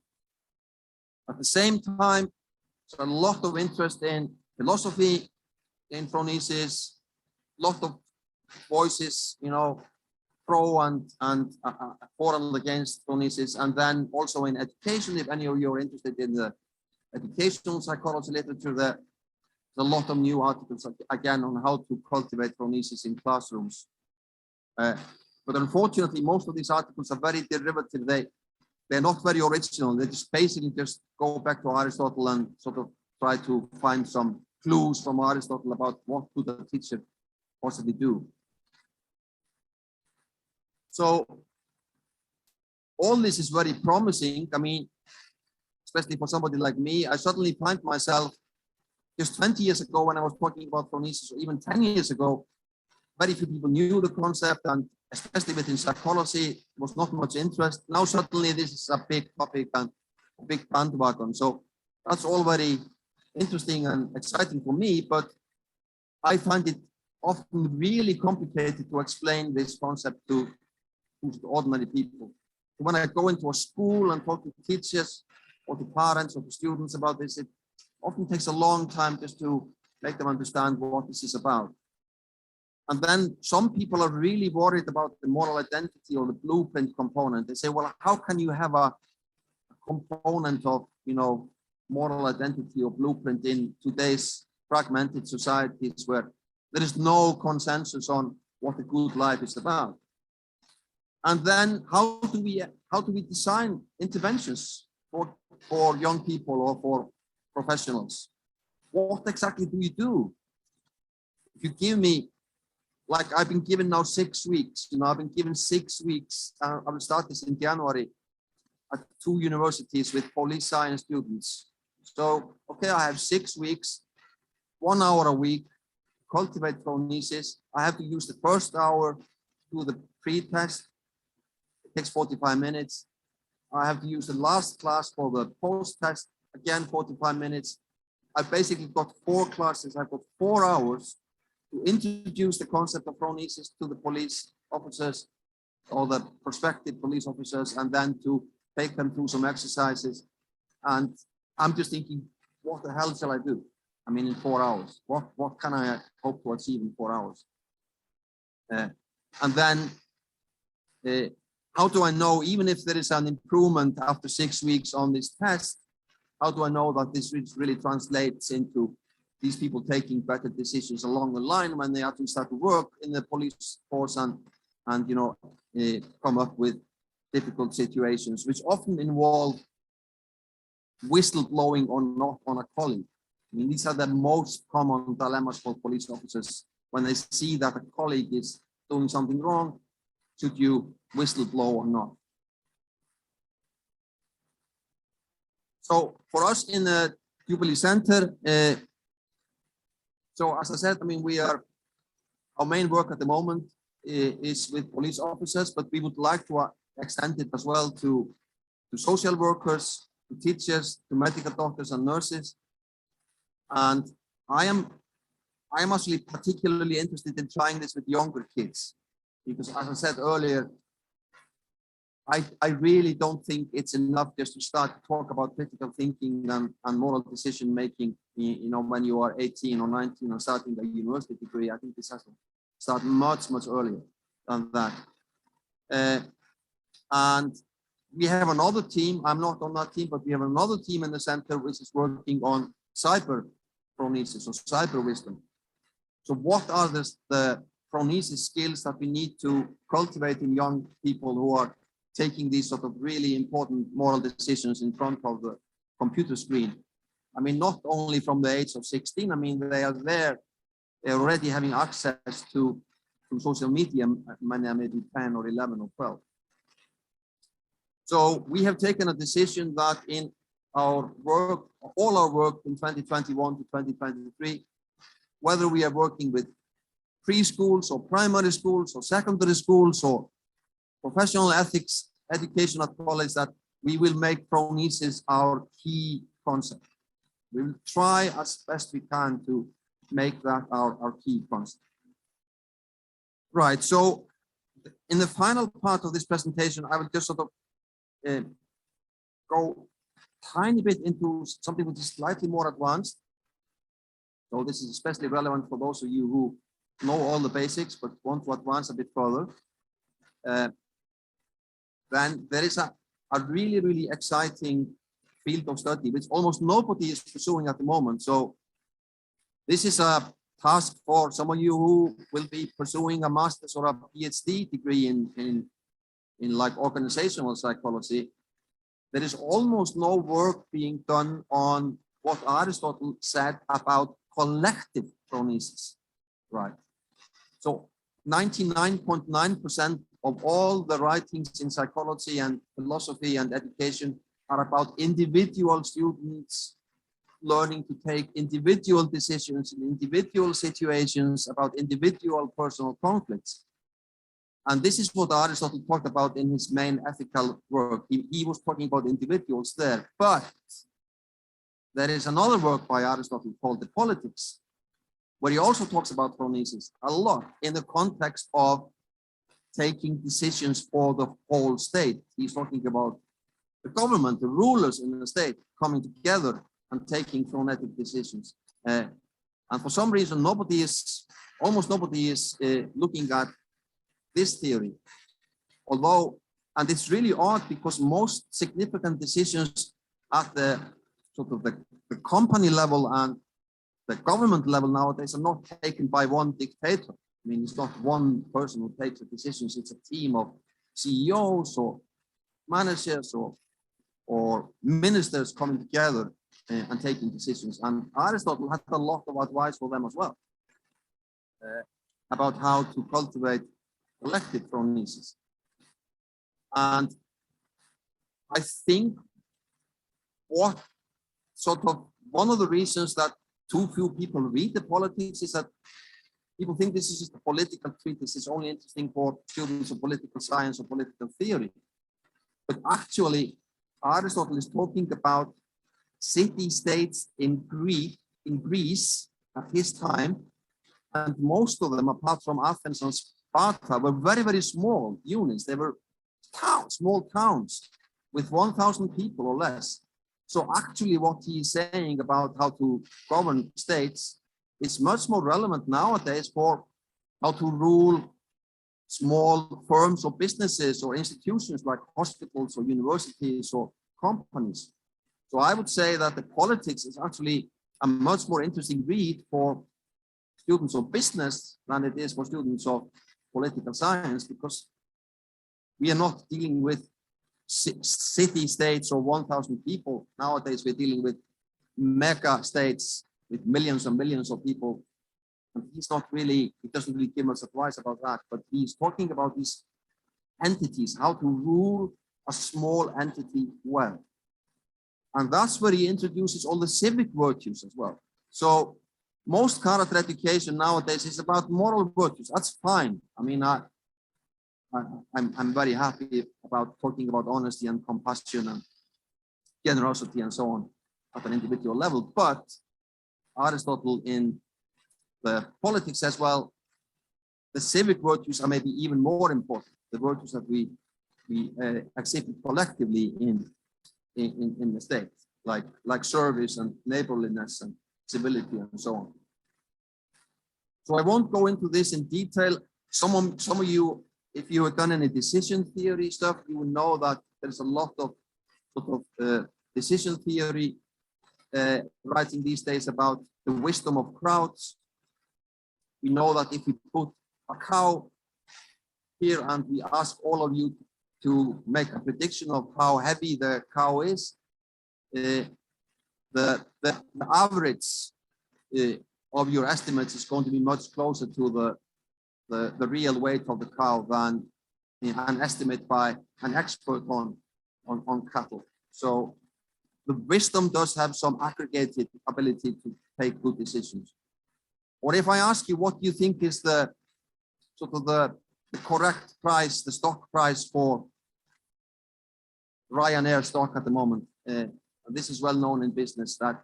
At the same time, there's a lot of interest in philosophy in phronesis, a lot of voices, you know, pro and for and against phronesis, and then also in education. If any of you are interested in the educational psychology literature, there's a lot of new articles again on how to cultivate phronesis in classrooms. But unfortunately, most of these articles are very derivative. They're not very original. They just basically just go back to Aristotle and sort of try to find some clues from Aristotle about what could a teacher possibly do. So all this is very promising. I mean, especially for somebody like me, I suddenly find myself just 20 years ago when I was talking about phronesis, or even 10 years ago, very few people knew the concept, and especially within psychology, there was not much interest. Now suddenly this is a big topic and a big bandwagon. So that's all very interesting and exciting for me, but I find it often really complicated to explain this concept to ordinary people. When I go into a school and talk to teachers or to parents or to students about this, it often takes a long time just to make them understand what this is about. And then some people are really worried about the moral identity or the blueprint component. They say, well, how can you have a component of, you know, moral identity or blueprint in today's fragmented societies where there is no consensus on what a good life is about? And then how do we design interventions for young people or for professionals? What exactly do you do? If you give me, like I've been given now 6 weeks, you know, I've been given 6 weeks. I will start this in January at 2 universities with police science students. So, okay, I have 6 weeks, 1 hour a week, cultivate phronesis. I have to use the first hour to do the pre-test. It takes 45 minutes. I have to use the last class for the post-test, again, 45 minutes. I basically got 4 classes. I've got 4 hours to introduce the concept of phronesis to the police officers or the prospective police officers, and then to take them through some exercises. And I'm just thinking, what the hell shall I do? I mean, in 4 hours, what can I hope to achieve in 4 hours? And then how do I know, even if there is an improvement after 6 weeks on this test, how do I know that this really translates into these people taking better decisions along the line when they actually start to work in the police force and you know, come up with difficult situations, which often involve whistleblowing or not on a colleague. I mean, these are the most common dilemmas for police officers when they see that a colleague is doing something wrong. Should you whistleblow or not? So for us in the Jubilee Centre, so as I said, I mean, our main work at the moment is with police officers, but we would like to extend it as well to social workers, to teachers, to medical doctors and nurses. And I am actually particularly interested in trying this with younger kids, because as I said earlier, I really don't think it's enough just to start to talk about critical thinking and moral decision making, you know, when you are 18 or 19 or starting a university degree. I think this has to start much earlier than that. And we have another team. I'm not on that team, but we have another team in the center which is working on cyber phronesis or cyber wisdom. So what are the phronesis skills that we need to cultivate in young people who are taking these sort of really important moral decisions in front of the computer screen? I mean, not only from the age of 16, I mean, they are there, they're already having access to social media when they're maybe 10 or 11 or 12. So we have taken a decision that in our work, all our work in 2021 to 2023, whether we are working with preschools or primary schools or secondary schools or professional ethics education at college, that we will make phronesis our key concept. We will try as best we can to make that our key concept. Right, so in the final part of this presentation, I will just sort of go tiny bit into something which is slightly more advanced. So this is especially relevant for those of you who know all the basics but want to advance a bit further. Then there is a really exciting field of study which almost nobody is pursuing at the moment. So this is a task for some of you who will be pursuing a master's or a PhD degree in like organizational psychology. There is almost no work being done on what Aristotle said about collective phronesis, right? So 99.9% of all the writings in psychology and philosophy and education are about individual students learning to take individual decisions in individual situations about individual personal conflicts. And this is what Aristotle talked about in his main ethical work. He was talking about individuals there, but there is another work by Aristotle called The Politics, where he also talks about phronesis a lot in the context of taking decisions for the whole state. He's talking about the government, the rulers in the state coming together and taking phronetic decisions. And for some reason, almost nobody is looking at this theory. Although, and it's really odd because most significant decisions at the sort of the company level and the government level nowadays are not taken by one dictator. I mean, it's not one person who takes the decisions, it's a team of CEOs or managers or ministers coming together and taking decisions. And Aristotle had a lot of advice for them as well about how to cultivate collective phronesis. And I think what sort of one of the reasons that too few people read the politics is that people think this is just a political treatise. It's only interesting for students of political science or political theory. But actually, Aristotle is talking about city-states in Greece at his time, and most of them, apart from Athens and Sparta, were very, very small units. They were towns, small towns with 1,000 people or less. So actually what he is saying about how to govern states is much more relevant nowadays for how to rule small firms or businesses or institutions like hospitals or universities or companies. So I would say that the politics is actually a much more interesting read for students of business than it is for students of political science, because we are not dealing with city-states or 1,000 people. Nowadays, we're dealing with mega states with millions and millions of people. And he doesn't really give much advice about that, but he's talking about these entities, how to rule a small entity well. And that's where he introduces all the civic virtues as well. So most character education nowadays is about moral virtues. That's fine. I mean, I'm very happy about talking about honesty and compassion and generosity and so on at an individual level. But Aristotle in the politics says, well, the civic virtues are maybe even more important. The virtues that we accept collectively in the state, like service and neighborliness and civility and so on. So I won't go into this in detail. Some of you, if you have done any decision theory stuff, you will know that there's a lot of sort of decision theory writing these days about the wisdom of crowds. We know that if we put a cow here and we ask all of you to make a prediction of how heavy the cow is, the average of your estimates is going to be much closer to the real weight of the cow than an estimate by an expert on cattle. So the wisdom does have some aggregated ability to take good decisions. Or if I ask you what you think is the sort of the correct price, the stock price for Ryanair stock at the moment, this is well known in business that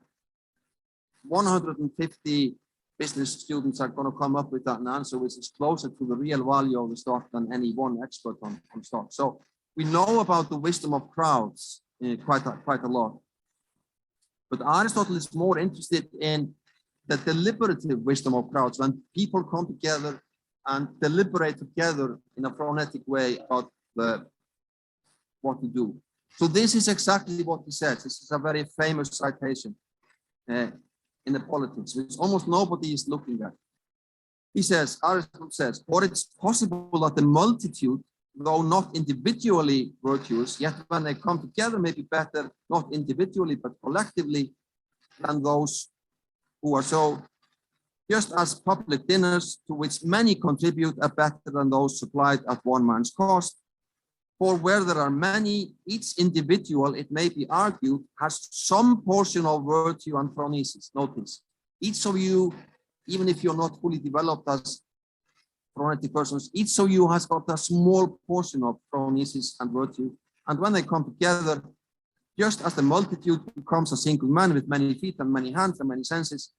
150 business students are going to come up with an answer which is closer to the real value of the stock than any one expert on stock. So we know about the wisdom of crowds quite a lot. But Aristotle is more interested in the deliberative wisdom of crowds, when people come together and deliberate together in a phronetic way about what to do. So this is exactly what he says. This is a very famous citation in the politics, which almost nobody is looking at. He says, Aristotle says, or it's possible that the multitude, though not individually virtuous, yet when they come together may be better, not individually, but collectively, than those who are so, just as public dinners to which many contribute are better than those supplied at one man's cost. For where there are many, each individual, it may be argued, has some portion of virtue and phronesis. Notice, each of you, even if you're not fully developed as phronetic persons, each of you has got a small portion of phronesis and virtue. And when they come together, just as the multitude becomes a single man with many feet and many hands and many senses,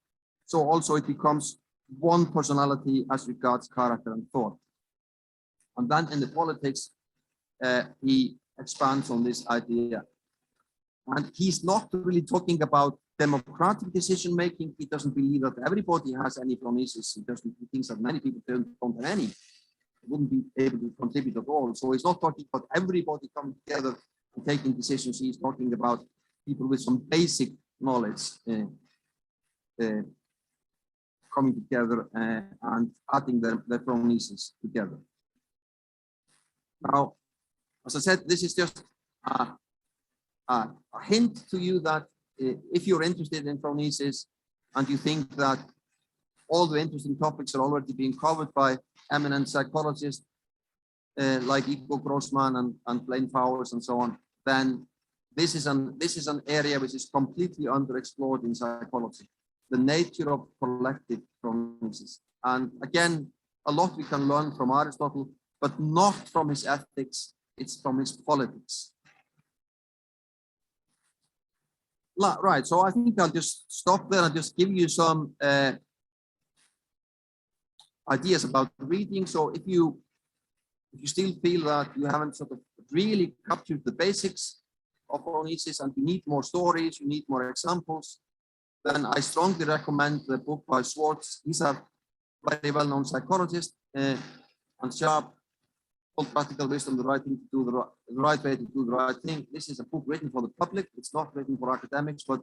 so also it becomes one personality as regards character and thought. And then in the politics, he expands on this idea. And he's not really talking about democratic decision making. He doesn't believe that everybody has any phronesis. He thinks that many people don't have any, wouldn't be able to contribute at all. So he's not talking about everybody coming together and taking decisions. He's talking about people with some basic knowledge coming together and adding their phronesis together. Now, as I said, this is just a hint to you that if you're interested in phronesis and you think that all the interesting topics are already being covered by eminent psychologists like Igor Grossman and Blaine Powers and so on, then this is an area which is completely underexplored in psychology, the nature of collective phronesis. And again, a lot we can learn from Aristotle, but not from his ethics, it's from his politics. Right, so I think I'll just stop there and just give you some ideas about reading. So if you still feel that you haven't sort of really captured the basics of phronesis and you need more stories, you need more examples, then I strongly recommend the book by Schwartz. He's a very well-known psychologist and sharp, called Practical Wisdom, the right way to do the right thing. This is a book written for the public. It's not written for academics, but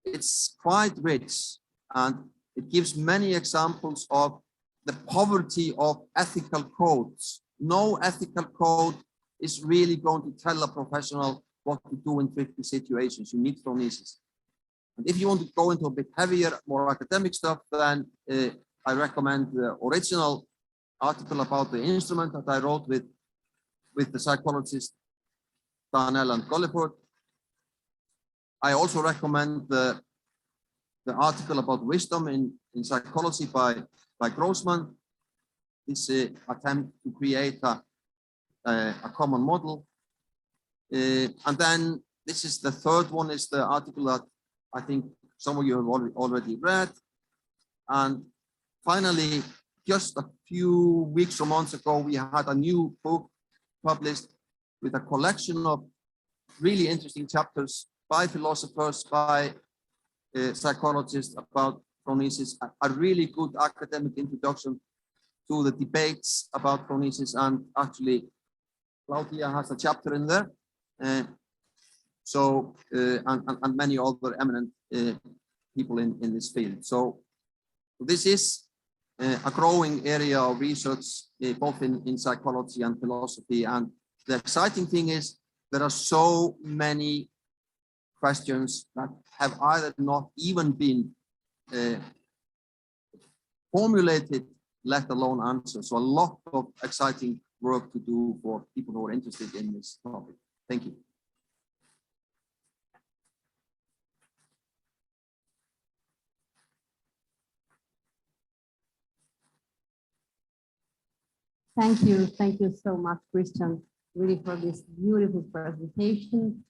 it's quite rich and it gives many examples of the poverty of ethical codes. No ethical code is really going to tell a professional what to do in tricky situations. You need phronesis. And if you want to go into a bit heavier, more academic stuff, then I recommend the original article about the instrument that I wrote with the psychologists Nella and Gulliford. I also recommend the article about wisdom in psychology by Grossman. This attempt to create a common model. And then this is the third one, is the article that I think some of you have already read. And finally, just a few weeks or months ago, we had a new book published with a collection of really interesting chapters by philosophers, by psychologists about phronesis, a really good academic introduction to the debates about phronesis. And actually, Claudia has a chapter in there. And many other eminent people in this field. So this is a growing area of research, both in psychology and philosophy. And the exciting thing is there are so many questions that have either not even been formulated, let alone answered. So a lot of exciting work to do for people who are interested in this topic. Thank you. Thank you so much, Kristján, really for this beautiful presentation,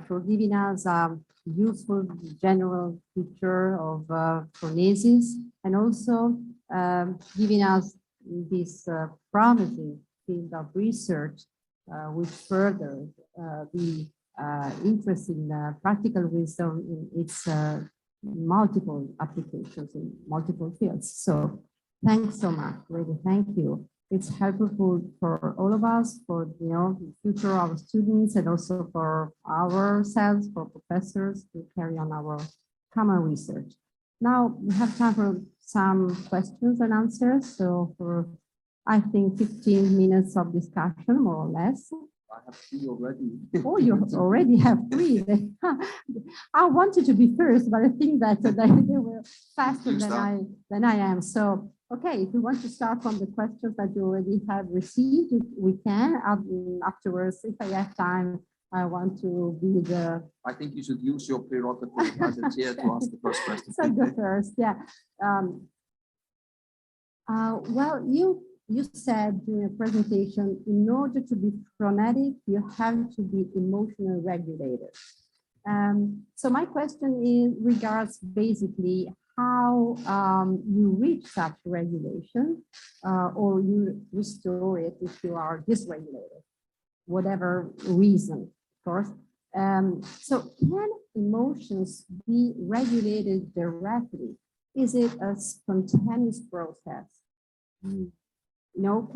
for giving us a useful general picture of phronesis, and also giving us this promising field of research, which further the interest in practical wisdom in its multiple applications in multiple fields. So thanks so much, really, thank you. It's helpful for all of us, for the future of our students, and also for ourselves, for professors, to carry on our common research. Now we have time for some questions and answers. So for, I think, 15 minutes of discussion, more or less. I have 3 already. Oh, you already have 3. I wanted to be first, but I think that they were faster than I am. So, okay, if you want to start from the questions that you already have received, we can. Afterwards, if I have time, I want to be the... I think you should use your prerogative as a chair to ask the first question. So go first, yeah. Well, you said during a presentation, in order to be phronetic, you have to be emotionally regulated. So my question is regards basically how you reach such regulation, or you restore it if you are dysregulated, whatever reason, of course. So can emotions be regulated directly? Is it a spontaneous process?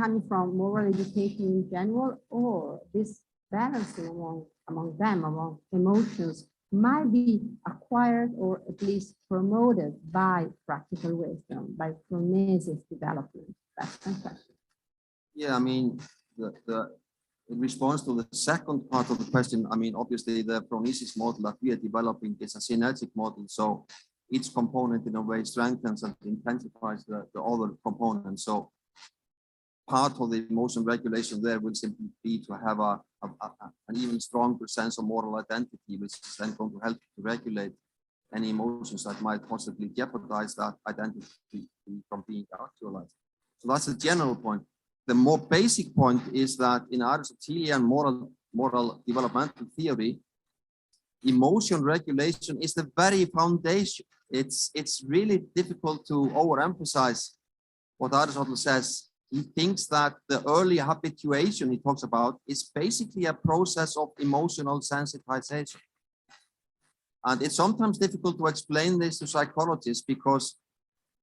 Coming from moral education in general, or this balancing among them, among emotions, might be acquired or at least promoted by practical wisdom, by phronesis development? That's my question. Yeah, I mean, in response to the second part of the question, I mean, obviously the phronesis model that we are developing is a synergic model. So each component in a way strengthens and intensifies the other component. So part of the emotion regulation there will simply be to have an even stronger sense of moral identity, which is then going to help you to regulate any emotions that might possibly jeopardize that identity from being actualized. So that's the general point. The more basic point is that in Aristotelian moral developmental theory, emotion regulation is the very foundation. It's really difficult to overemphasize what Aristotle says. He thinks that the early habituation he talks about is basically a process of emotional sensitization. And it's sometimes difficult to explain this to psychologists because,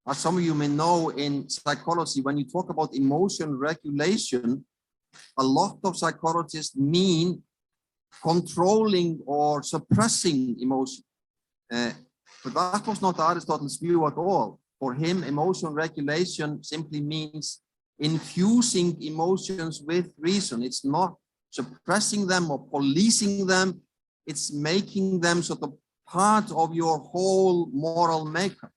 as some of you may know, in psychology, when you talk about emotion regulation, a lot of psychologists mean controlling or suppressing emotion. But that was not Aristotle's view at all. For him, emotion regulation simply means infusing emotions with reason. It's not suppressing them or policing them. It's making them sort of part of your whole moral makeup.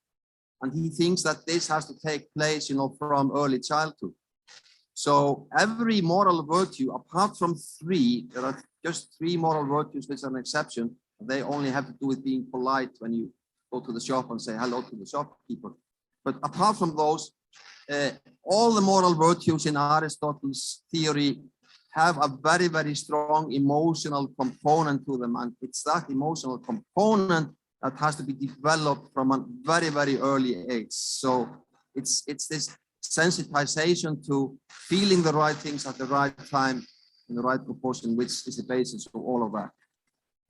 And he thinks that this has to take place, from early childhood. So every moral virtue, apart from three, there are just three moral virtues which are an exception. They only have to do with being polite when you go to the shop and say hello to the shopkeeper. But apart from those, all the moral virtues in Aristotle's theory have a very, very strong emotional component to them. And it's that emotional component that has to be developed from a very, very early age. So it's this sensitization to feeling the right things at the right time in the right proportion, which is the basis of all of that.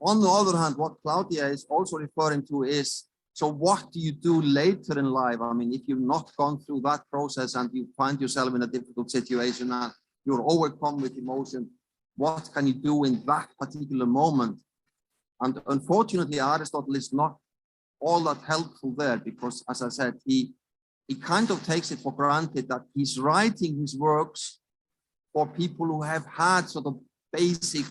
On the other hand, what Claudia is also referring to is, so what do you do later in life? I mean, if you've not gone through that process and you find yourself in a difficult situation and you're overcome with emotion, what can you do in that particular moment? And unfortunately, Aristotle is not all that helpful there because, as I said, he kind of takes it for granted that he's writing his works for people who have had sort of basic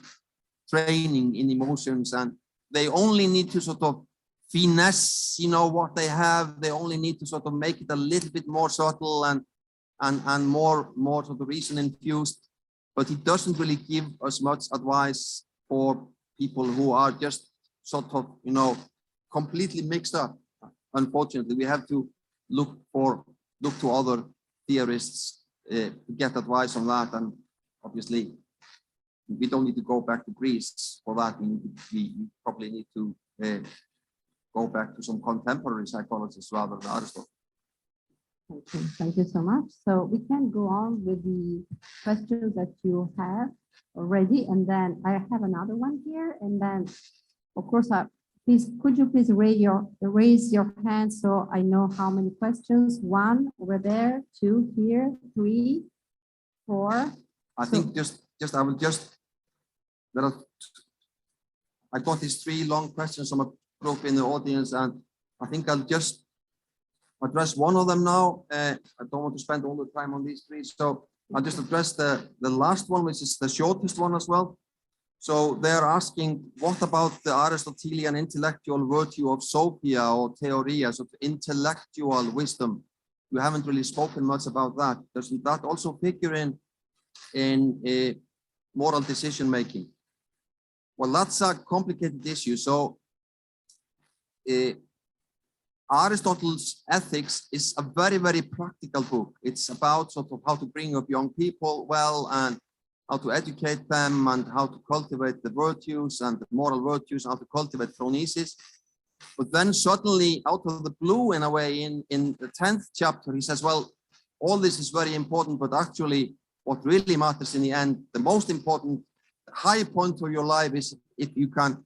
training in emotions, and they only need to sort of finesse, what they have. They only need to sort of make it a little bit more subtle and more sort of reason infused. But he doesn't really give us much advice for people who are just sort of, completely mixed up. Unfortunately, we have to look to other theorists to get advice on that. And obviously, we don't need to go back to Greece for that. We probably need to go back to some contemporary psychologists rather than Aristotle. Okay, thank you so much. So we can go on with the questions that you have already, and then I have another one here, and then, of course, please, could you please raise your hand so I know how many questions? One over there, two here, three, four. I think I got these three long questions from a group in the audience, and I think I'll just address one of them now. I don't want to spend all the time on these three, so I'll just address the last one, which is the shortest one as well. So they're asking, what about the Aristotelian intellectual virtue of Sophia or theoria, so intellectual wisdom? We haven't really spoken much about that. Doesn't that also figure in moral decision making? Well, that's a complicated issue. So Aristotle's Ethics is a very, very practical book. It's about sort of how to bring up young people well and how to educate them and how to cultivate the virtues and the moral virtues, how to cultivate phronesis. But then suddenly, out of the blue, in a way, in the 10th chapter, he says, well, all this is very important, but actually what really matters in the end, the most important high point of your life is if you can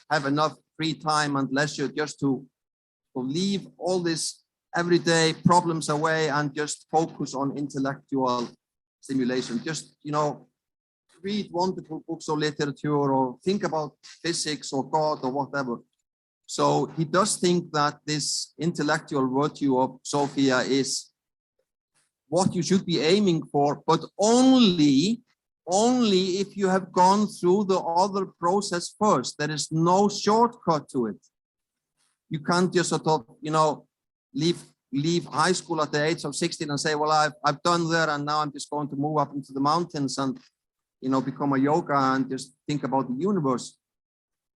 have enough free time and leisure just to leave all this everyday problems away and just focus on intellectual stimulation. Just, read wonderful books of literature or think about physics or God or whatever. So he does think that this intellectual virtue of Sophia is what you should be aiming for, but only if you have gone through the other process first. There is no shortcut to it. You can't just sort of, leave leave high school at the age of 16 and say, well, I've done that, and now I'm just going to move up into the mountains and, you know, become a yoga and just think about the universe.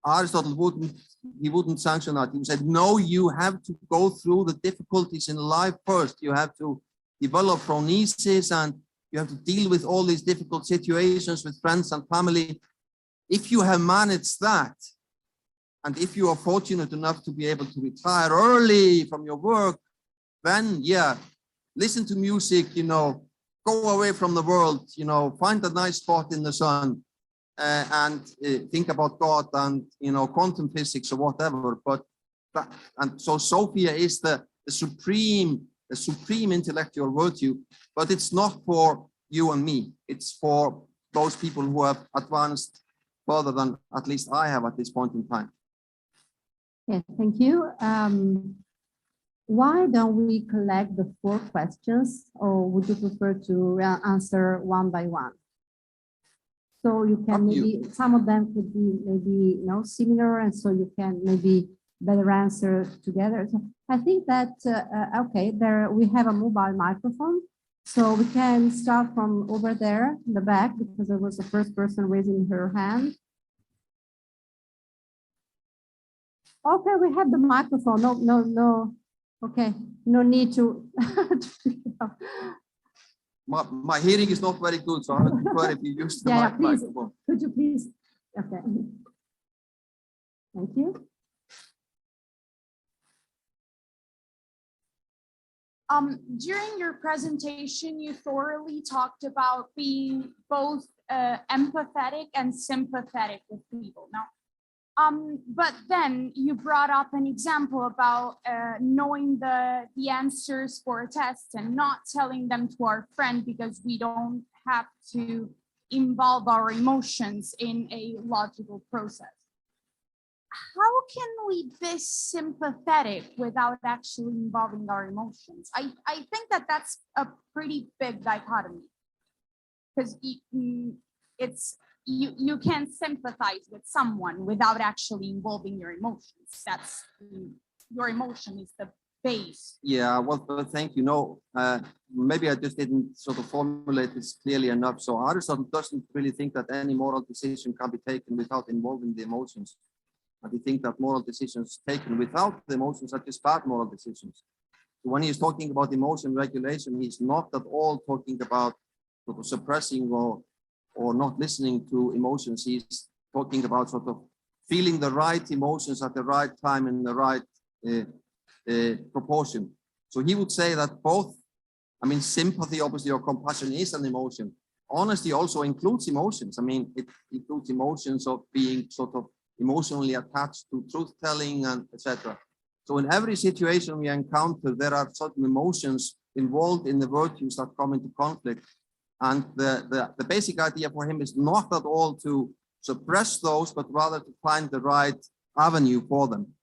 Aristotle wouldn't sanction that. He said, no, you have to go through the difficulties in life first. You have to develop phronesis, and you have to deal with all these difficult situations with friends and family. If you have managed that, and if you are fortunate enough to be able to retire early from your work, then yeah, listen to music, you know, go away from the world, you know, find a nice spot in the sun, and think about God and, you know, quantum physics or whatever. But that, and so Sophia is the supreme intellectual virtue, but it's not for you and me. It's for those people who have advanced further than at least I have at this point in time. Yeah, thank you. Why don't we collect the 4 questions, or would you prefer to answer one by one? So you can maybe, some of them could be maybe, you know, similar, and so you can maybe better answer together. So I think that, okay, there we have a mobile microphone, so we can start from over there in the back, because there was the first person raising her hand. Okay, we have the microphone. No. Okay, no need to. My hearing is not very good, so I would prefer if you use the please. microphone. Could you please? Okay. Thank you. During your presentation, you thoroughly talked about being both empathetic and sympathetic with people. Now, but then you brought up an example about knowing the answers for a test and not telling them to our friend because we don't have to involve our emotions in a logical process. How can we be sympathetic without actually involving our emotions? I think that that's a pretty big dichotomy, because you can sympathize with someone without actually involving your emotions. That's your emotion is the base. Yeah, well, thank you. No, maybe I just didn't sort of formulate this clearly enough. So Aristotle doesn't really think that any moral decision can be taken without involving the emotions. And we think that moral decisions taken without the emotions are just bad moral decisions. So when he's talking about emotion regulation, he's not at all talking about sort of suppressing or not listening to emotions. He's talking about sort of feeling the right emotions at the right time in the right proportion. So he would say that both, I mean, sympathy, obviously, or compassion is an emotion. Honesty also includes emotions. I mean, it includes emotions of being sort of emotionally attached to truth-telling and etc. So in every situation we encounter, there are certain emotions involved in the virtues that come into conflict. And the basic idea for him is not at all to suppress those, but rather to find the right avenue for them.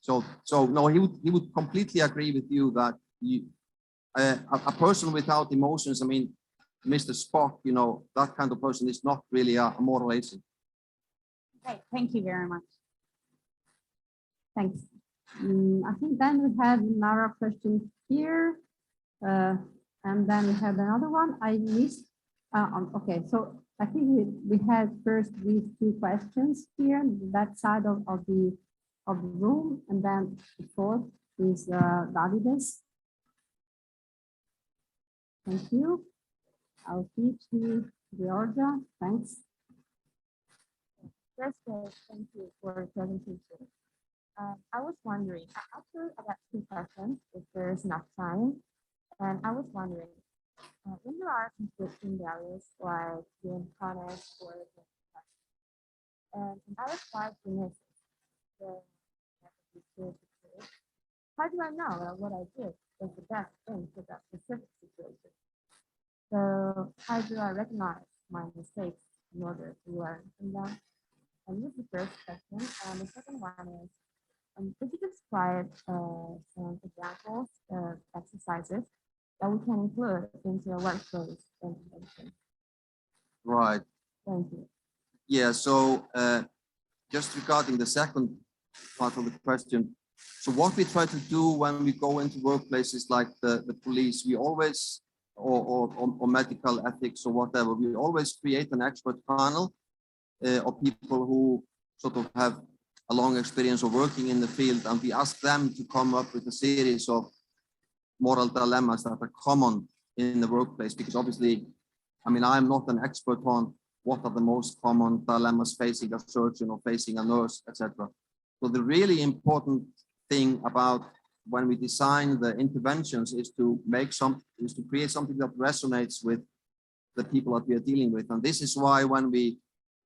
So no, he would completely agree with you that a person without emotions, I mean, Mr. Spock, you know, that kind of person is not really a moral agent. Okay, thank you very much. Thanks. I think then we have another question here. And then we have another one I missed. Okay, so I think we had first these 2 questions here, that side of the room, and then the 4th is Davides. Thank you. I'll teach you Georgia. Thanks. First, thank you for the presentation. I was wondering, after about 2 questions, if there's enough time, and I was wondering, when there are conflicting values like being punished or and I was quite curious, how do I know that what I did is the best thing for that specific situation? So how do I recognize my mistakes in order to learn from them? And this is the first question. The second one is, could you describe some examples of exercises that we can include into a workplace implementation? Right. Thank you. Yeah, so just regarding the second part of the question, So what we try to do when we go into workplaces like the police, we always, or medical ethics or whatever, we always create an expert panel of people who sort of have a long experience of working in the field, and we ask them to come up with a series of moral dilemmas that are common in the workplace, because obviously, I mean, I'm not an expert on what are the most common dilemmas facing a surgeon or facing a nurse, etc. So the really important thing about when we design the interventions is to create something that resonates with the people that we are dealing with. And this is why when we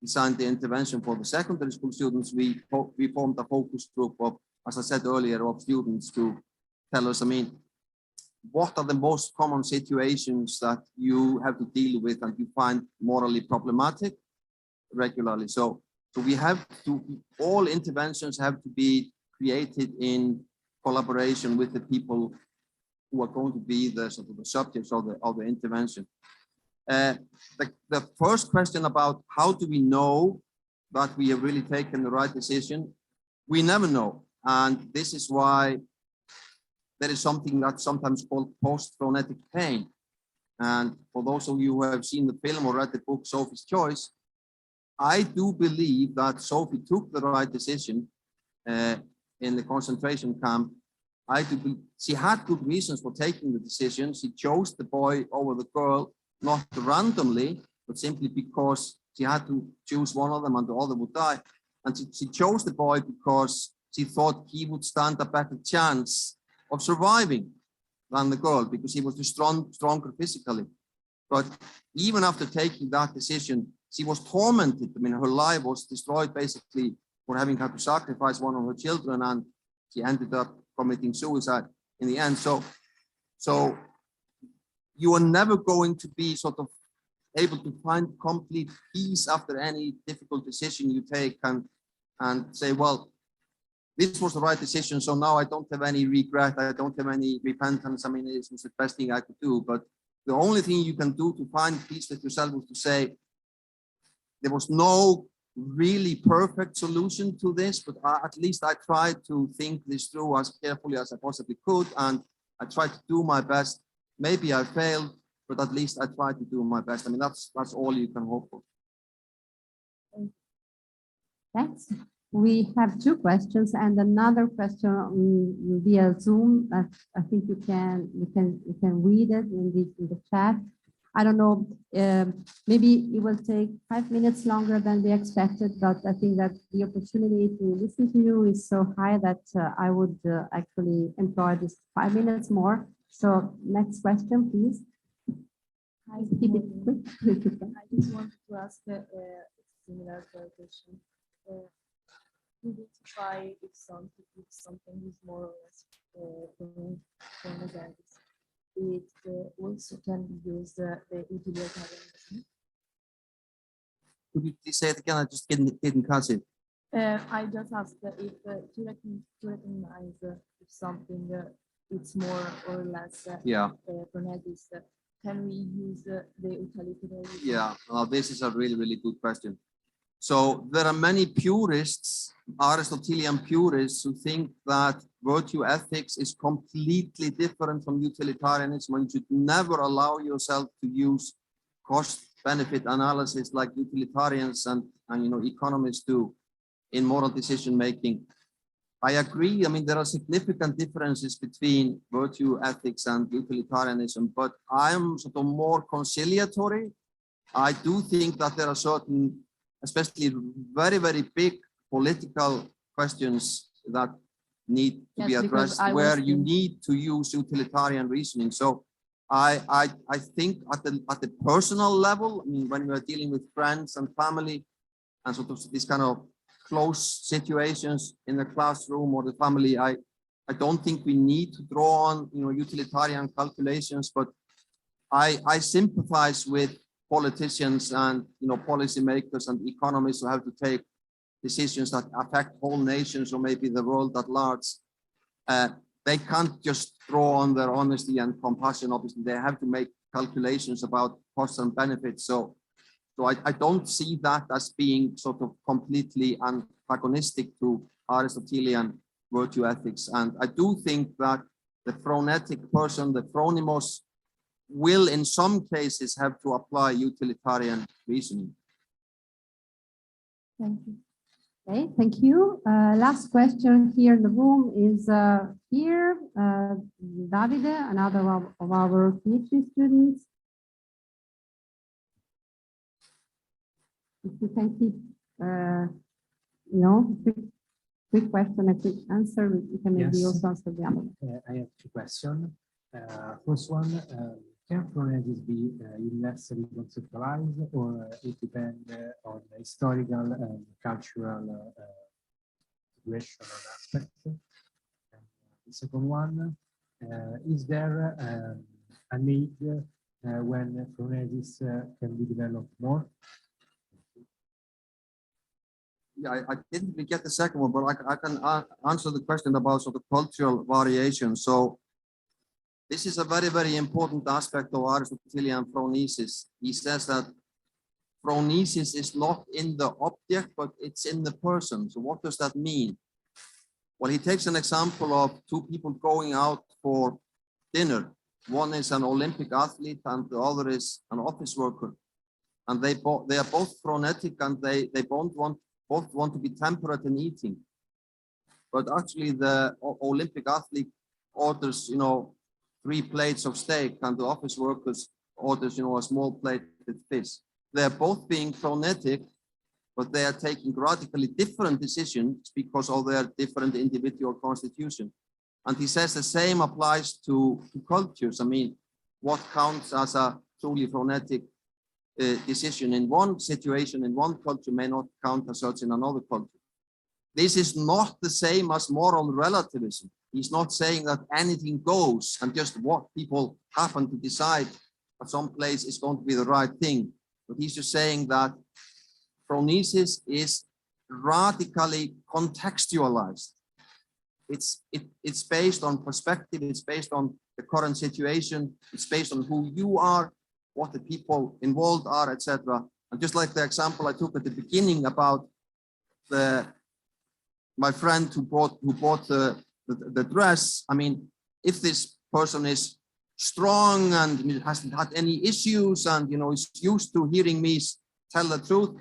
designed the intervention for the secondary school students, we formed a focus group of, as I said earlier, of students to tell us, I mean, what are the most common situations that you have to deal with and you find morally problematic regularly. So we have to, all interventions have to be created in collaboration with the people who are going to be the sort of the subjects of the intervention. The first question about how do we know that we have really taken the right decision? We never know. And this is why there is something that's sometimes called post-phronetic pain. And for those of you who have seen the film or read the book, Sophie's Choice, I do believe that Sophie took the right decision in the concentration camp. She had good reasons for taking the decision. She chose the boy over the girl, not randomly, but simply because she had to choose one of them and the other would die. And she chose the boy because she thought he would stand a better chance of surviving than the girl, because he was stronger physically. But even after taking that decision, she was tormented. I mean, her life was destroyed basically for having had to sacrifice one of her children, and she ended up committing suicide in the end. So you are never going to be sort of able to find complete peace after any difficult decision you take and say, well, this was the right decision, so now I don't have any regret, I don't have any repentance. I mean, this was the best thing I could do. But the only thing you can do to find peace with yourself was to say, there was no really perfect solution to this, but at least I tried to think this through as carefully as I possibly could, and I tried to do my best. Maybe I failed, but at least I tried to do my best. I mean, that's all you can hope for. Thanks. We have two questions and another question via Zoom. I think you can read it in the chat. I don't know, maybe it will take 5 minutes longer than we expected, but I think that the opportunity to listen to you is so high that I would actually employ this 5 minutes more. So next question, please. Keep it quick. I just wanted to ask a similar question. Identify if something is more or less from it also can be used the utilitarianism. Could you please say it again? I just didn't catch it. I just asked if to recognize if something it's more or less Phronesis, can we use the utilitarianism? Yeah, well, this is a really, really good question. So there are many purists, Aristotelian purists, who think that virtue ethics is completely different from utilitarianism, and you should never allow yourself to use cost-benefit analysis like utilitarians and economists do in moral decision making. I agree. I mean, there are significant differences between virtue ethics and utilitarianism, but I'm sort of more conciliatory. I do think that there are certain, especially very, very big political questions that need to be addressed where you need to use utilitarian reasoning. So I think at the personal level, I mean, when we are dealing with friends and family and sort of these kind of close situations in the classroom or the family, I don't think we need to draw on utilitarian calculations, but I sympathize with politicians and policymakers and economists who have to take decisions that affect whole nations or maybe the world at large. They can't just draw on their honesty and compassion. Obviously, they have to make calculations about costs and benefits. So I don't see that as being sort of completely antagonistic to Aristotelian virtue ethics. And I do think that the phronetic person, the phronimos, will in some cases have to apply utilitarian reasoning. Thank you. Okay, thank you. Last question here in the room is here, Davide, another of our PhD students. If you can keep, quick question, a quick answer, you can maybe also answer the other. I have two questions. First one, can Phronesis be universally conceptualized, or it depends on historical and cultural situation or aspect? And the second one, is there a need when Phronesis can be developed more? Yeah, I didn't really get the second one, but I can answer the question about sort of cultural variation. So this is a very, very important aspect of Aristotelian phronesis. He says that phronesis is not in the object, but it's in the person. So what does that mean? Well, he takes an example of two people going out for dinner. One is an Olympic athlete and the other is an office worker. And they are both phronetic, and they both want to be temperate in eating. But actually the Olympic athlete orders, 3 plates of steak, and the office workers orders, a small plate with fish. They're both being phronetic, but they are taking radically different decisions because of their different individual constitution. And he says the same applies to cultures. I mean, what counts as a truly phronetic decision in one situation, in one culture, may not count as such in another culture. This is not the same as moral relativism. He's not saying that anything goes and just what people happen to decide at some place is going to be the right thing. But he's just saying that phronesis is radically contextualized. It's based on perspective, it's based on the current situation, it's based on who you are, what the people involved are, etc. And just like the example I took at the beginning about my friend who bought the dress. I mean, if this person is strong and hasn't had any issues and is used to hearing me tell the truth,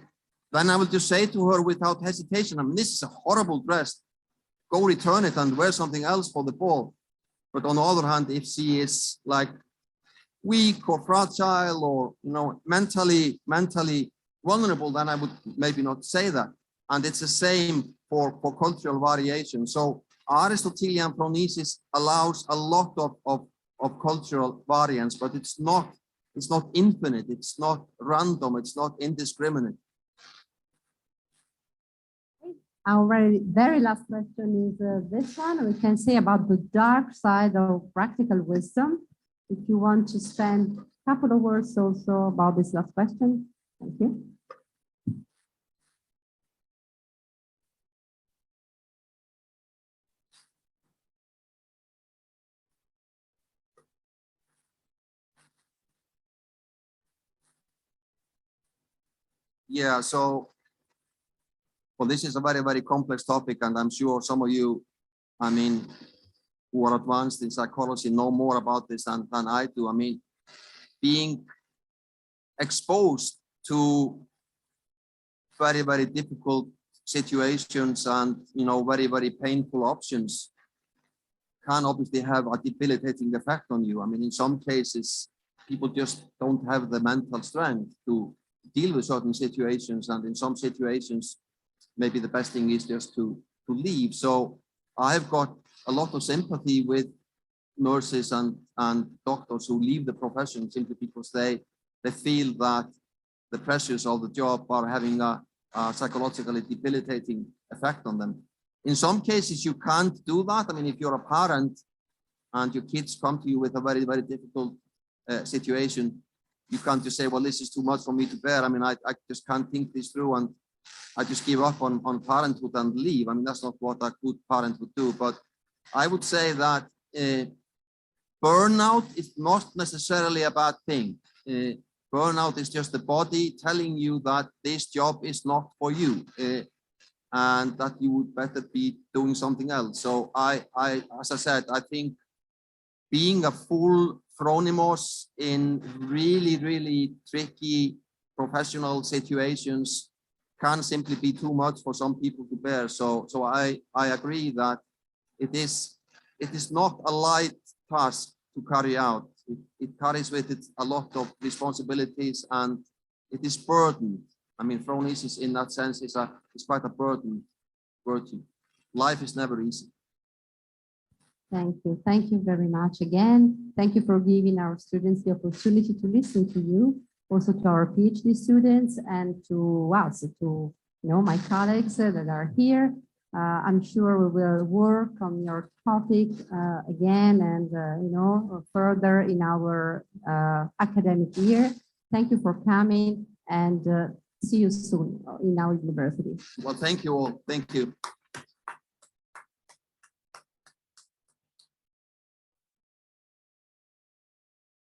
then I will just say to her without hesitation, I mean, this is a horrible dress. Go return it and wear something else for the ball. But on the other hand, if she is like weak or fragile or mentally vulnerable, then I would maybe not say that. And it's the same for cultural variation. So Aristotelian phronesis allows a lot of cultural variance, but it's not infinite, it's not random, it's not indiscriminate. Our very last question is this one. We can say about the dark side of practical wisdom. If you want to spend a couple of words also about this last question. Thank you. Yeah, so, well, this is a very, very complex topic, and I'm sure some of you, I mean, who are advanced in psychology know more about this than I do. I mean, being exposed to very, very difficult situations and, very, very painful options can obviously have a debilitating effect on you. I mean, in some cases, people just don't have the mental strength to deal with certain situations, and in some situations, maybe the best thing is just to leave. So I've got a lot of sympathy with nurses and doctors who leave the profession simply because they feel that the pressures of the job are having a psychologically debilitating effect on them. In some cases, you can't do that. I mean, if you're a parent and your kids come to you with a very, very difficult situation, you can't just say, well, this is too much for me to bear. I mean, I just can't think this through and I just give up on parenthood and leave. I mean, that's not what a good parent would do. But I would say that burnout is not necessarily a bad thing. Burnout is just the body telling you that this job is not for you. and that you would better be doing something else. So as I said, I think being a full Phronesis in really, really tricky professional situations can simply be too much for some people to bear. So I agree that it is not a light task to carry out. It carries with it a lot of responsibilities, and it is burdened. I mean, Phronesis in that sense is quite a burden. Life is never easy. Thank you. Thank you very much again. Thank you for giving our students the opportunity to listen to you, also to our PhD students, and to us, to my colleagues that are here. I'm sure we will work on your topic again and further in our academic year. Thank you for coming, and see you soon in our university. Well, thank you all. Thank you.